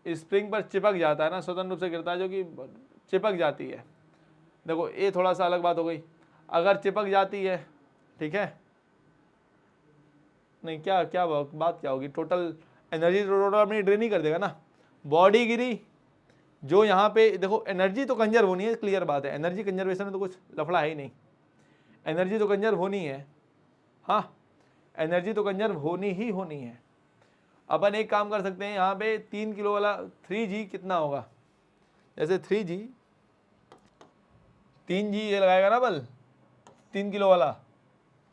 स्प्रिंग पर चिपक जाता है ना, स्वतंत्र रूप से गिरता है, जो कि चिपक जाती है। देखो ये थोड़ा सा अलग बात हो गई, अगर चिपक जाती है, ठीक है, नहीं क्या क्या बात क्या होगी? टोटल एनर्जी टोटल अपनी ड्रेन ही कर देगा ना। बॉडी गिरी, जो यहाँ पे देखो एनर्जी तो कंजर्व होनी है, क्लियर बात है, एनर्जी कंजर्वेशन में तो कुछ लफड़ा है ही नहीं, एनर्जी तो कंजर्व होनी है। हाँ, एनर्जी तो कंजर्व होनी ही होनी है। अपन एक काम कर सकते हैं, यहाँ पे 3 किलो वाला 3g कितना होगा? जैसे 3g ये लगाएगा ना बल, 3 किलो वाला,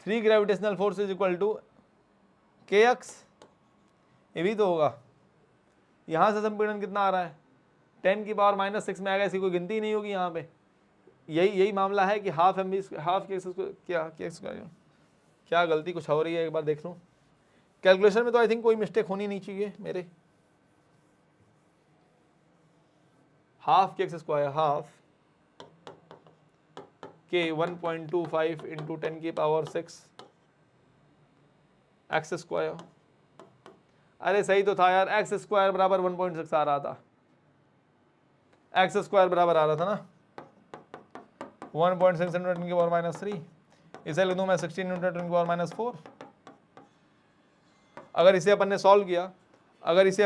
3 gravitational force is equal to kx, ये भी तो होगा। यहाँ से संपीड़न कितना आ रहा है? 10 की पावर -6 में आएगा, इसकी कोई गिनती ही नहीं होगी यहाँ पे। यही मामला है कि हाफ एम बी हाफ के क्या गलती कुछ हो रही है, एक बार देख लूँ कैलकुलेशन में। तो आई थिंक कोई मिस्टेक होनी नहीं चाहिए मेरे। Half k x square half के 1.25 इंटू 10 की पावर 6 एक्स स्क्वायर। अरे सही तो था यार, एक्स स्क्वायर बराबर 1.6 आ रहा था, एक्स स्क्वायर बराबर आ रहा था ना 1.6 इंटू 10 की पावर -3। इसे लिख दूं मैं 16 इंटू 10 की पावर -4। अगर इसे अपन ने सॉल्व किया, अगर इसे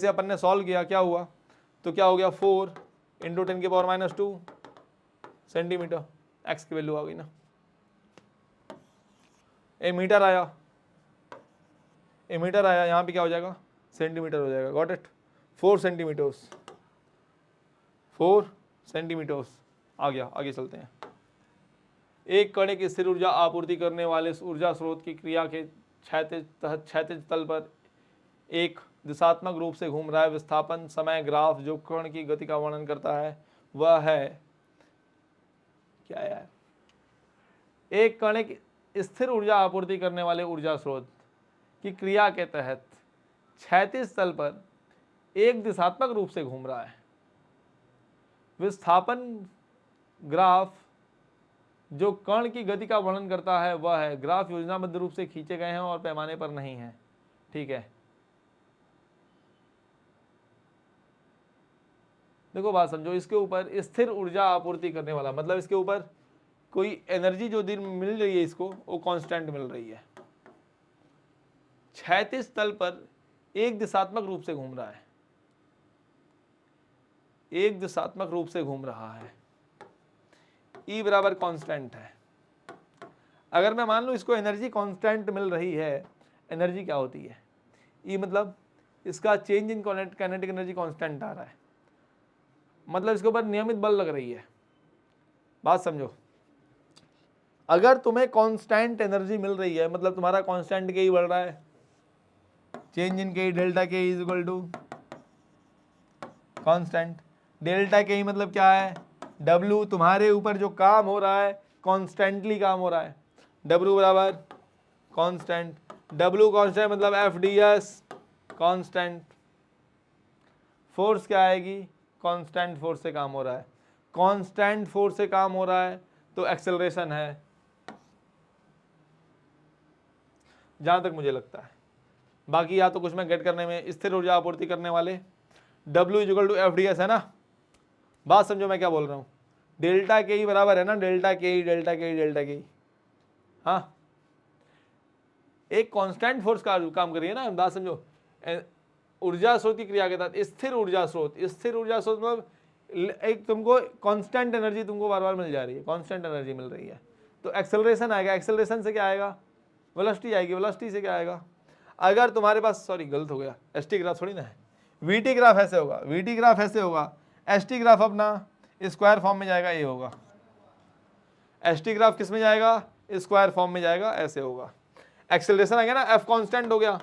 अपन ने सॉल्व किया क्या हुआ, तो क्या हो गया 4 इंटू 10 की पावर -2 सेंटीमीटर। एक्स की वैल्यू आ गई ना, ए मीटर आया, यहाँ पे क्या हो जाएगा सेंटीमीटर हो जाएगा। गॉट इट, 4 सेंटीमीटर्स, 4 सेंटीमीटर्स आ गया। आगे चलते हैं। एक कण की स्थिर ऊर्जा आपूर्ति करने वाले ऊर्जा स्रोत की क्रिया के क्षैतिज तल पर एक दिशात्मक रूप से घूम रहा है विस्थापन समय ग्राफ जो कण की गति का वर्णन करता है वह है क्या यार, एक कण की स्थिर ऊर्जा आपूर्ति करने वाले ऊर्जा स्रोत की क्रिया के तहत क्षैतिज तल पर एक दिशात्मक रूप से घूम रहा है विस्थापन ग्राफ जो कण की गति का वर्णन करता है वह है। ग्राफ योजनाबद्ध रूप से खींचे गए हैं और पैमाने पर नहीं है। ठीक है, देखो बात समझो, इसके ऊपर स्थिर ऊर्जा आपूर्ति करने वाला मतलब इसके ऊपर कोई एनर्जी जो दिन मिल रही है इसको वो कांस्टेंट मिल रही है। क्षैतिज तल पर एक दिशात्मक रूप से घूम रहा है, एक दिशात्मक रूप से घूम रहा है, E बराबर कांस्टेंट है। अगर मैं मान लूं इसको एनर्जी कांस्टेंट मिल रही है, एनर्जी क्या होती है E मतलब इसका change in kinetic energy constant आ रहा है, मतलब इसके ऊपर नियमित बल लग रही है। बात समझो, अगर तुम्हें कांस्टेंट एनर्जी मिल रही है मतलब तुम्हारा कांस्टेंट के ही बढ़ रहा है, चेंज इन के delta K is equal to constant. Delta K ही मतलब क्या है, W तुम्हारे ऊपर जो काम हो रहा है कॉन्स्टेंटली काम हो रहा है, W बराबर कांस्टेंट। W कांस्टेंट मतलब FDS कांस्टेंट। फोर्स क्या आएगी, कांस्टेंट फोर्स से काम हो रहा है, कांस्टेंट फोर्स से काम हो रहा है तो एक्सेलरेशन है, जहां तक मुझे लगता है। बाकी या तो कुछ में गेट करने में स्थिर ऊर्जा आपूर्ति करने वाले W इक्वल टू FDS है ना। बात समझो मैं क्या बोल रहा हूँ, डेल्टा के ही बराबर है ना, डेल्टा के ही। हाँ, एक कांस्टेंट फोर्स का काम करिए ना। बात समझो, ऊर्जा स्रोत की क्रिया के तहत स्थिर ऊर्जा स्रोत मतलब एक तुमको कांस्टेंट एनर्जी तुमको बार बार मिल जा रही है, कांस्टेंट एनर्जी मिल रही है तो एक्सेलरेशन आएगा। एक्सेलरेशन से क्या आएगा, वेलोसिटी आएगी। वेलोसिटी से क्या आएगा, अगर तुम्हारे पास सॉरी गलत हो गया, एसटी ग्राफ थोड़ी ना है, वीटी ग्राफ ऐसे होगा, वीटी ग्राफ ऐसे होगा, एसटी ग्राफ अपना स्क्वायर फॉर्म में जाएगा, ये होगा। एसटी ग्राफ किस में जाएगा, स्क्वायर फॉर्म में जाएगा, ऐसे होगा। एक्सेलरेशन आ गया ना, एफ कांस्टेंट हो गया,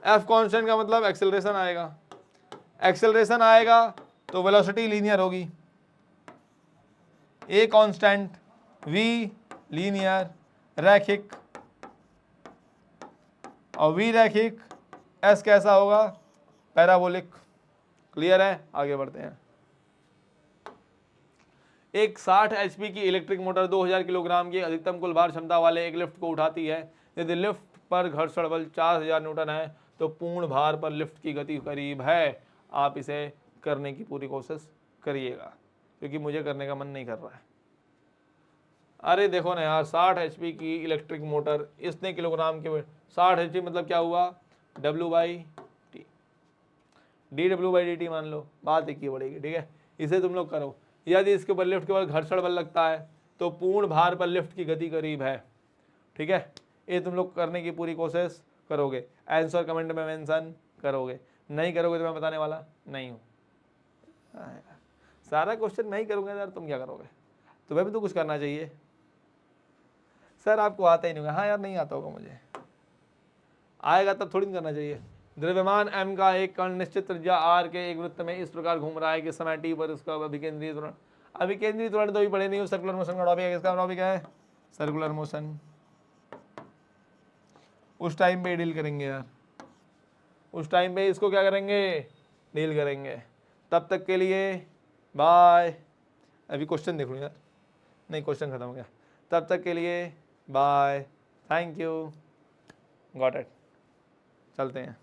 एफ कांस्टेंट का मतलब एक्सेलरेशन आएगा। एक्सेलरेशन आएगा तो वेलोसिटी लीनियर होगी, ए कांस्टेंट, वी लीनियर रैखिक, और वी रैखिक, एस कैसा होगा, पैराबोलिक। क्लियर है, आगे बढ़ते हैं। एक 60 एचपी की इलेक्ट्रिक मोटर 2000 किलोग्राम की अधिकतम कुल भार क्षमता वाले एक लिफ्ट को उठाती है। यदि लिफ्ट पर घर्षण बल 4000 न्यूटन है तो पूर्ण भार पर लिफ्ट की गति करीब है। आप इसे करने की पूरी कोशिश करिएगा क्योंकि मुझे करने का मन नहीं कर रहा है। अरे देखो ना यार, 60 एचपी की इलेक्ट्रिक मोटर, इतने किलोग्राम के, 60 एचपी मतलब क्या हुआ, W/T, dW/dt मान लो, बात एक ही बढ़ेगी। ठीक है, इसे तुम लोग करो। यदि इसके ऊपर लिफ्ट के बाद घर्षण बल लगता है तो पूर्ण भार पर लिफ्ट की गति करीब है। ठीक है, ये तुम लोग करने की पूरी कोशिश करोगे, आंसर कमेंट में मेंशन करोगे। नहीं करोगे तो मैं बताने वाला नहीं हूँ। सारा क्वेश्चन मैं ही करूँगा यार, तुम क्या करोगे, तुम्हें भी तो कुछ करना चाहिए। सर आपको आता ही नहीं होगा, हाँ यार नहीं आता होगा मुझे, आएगा तब थोड़ी करना चाहिए। द्रव्यमान m का एक कण निश्चित त्रिज्या r के एक वृत्त में इस प्रकार घूम रहा है कि समय t पर उसका अभिकेंद्रीय त्वरण, अभिकेंद्रीय त्वरण तो भी पढ़े नहीं हो, सर्कुलर मोशन का टॉपिक है, किसका टॉपिक है, सर्कुलर मोशन। उस टाइम पे डील करेंगे यार, उस टाइम पे इसको क्या करेंगे, डील करेंगे। तब तक के लिए बाय। अभी क्वेश्चन देख लो यार, नहीं क्वेश्चन खत्म हो गया। तब तक के लिए bye, thank you, got it, चलते हैं।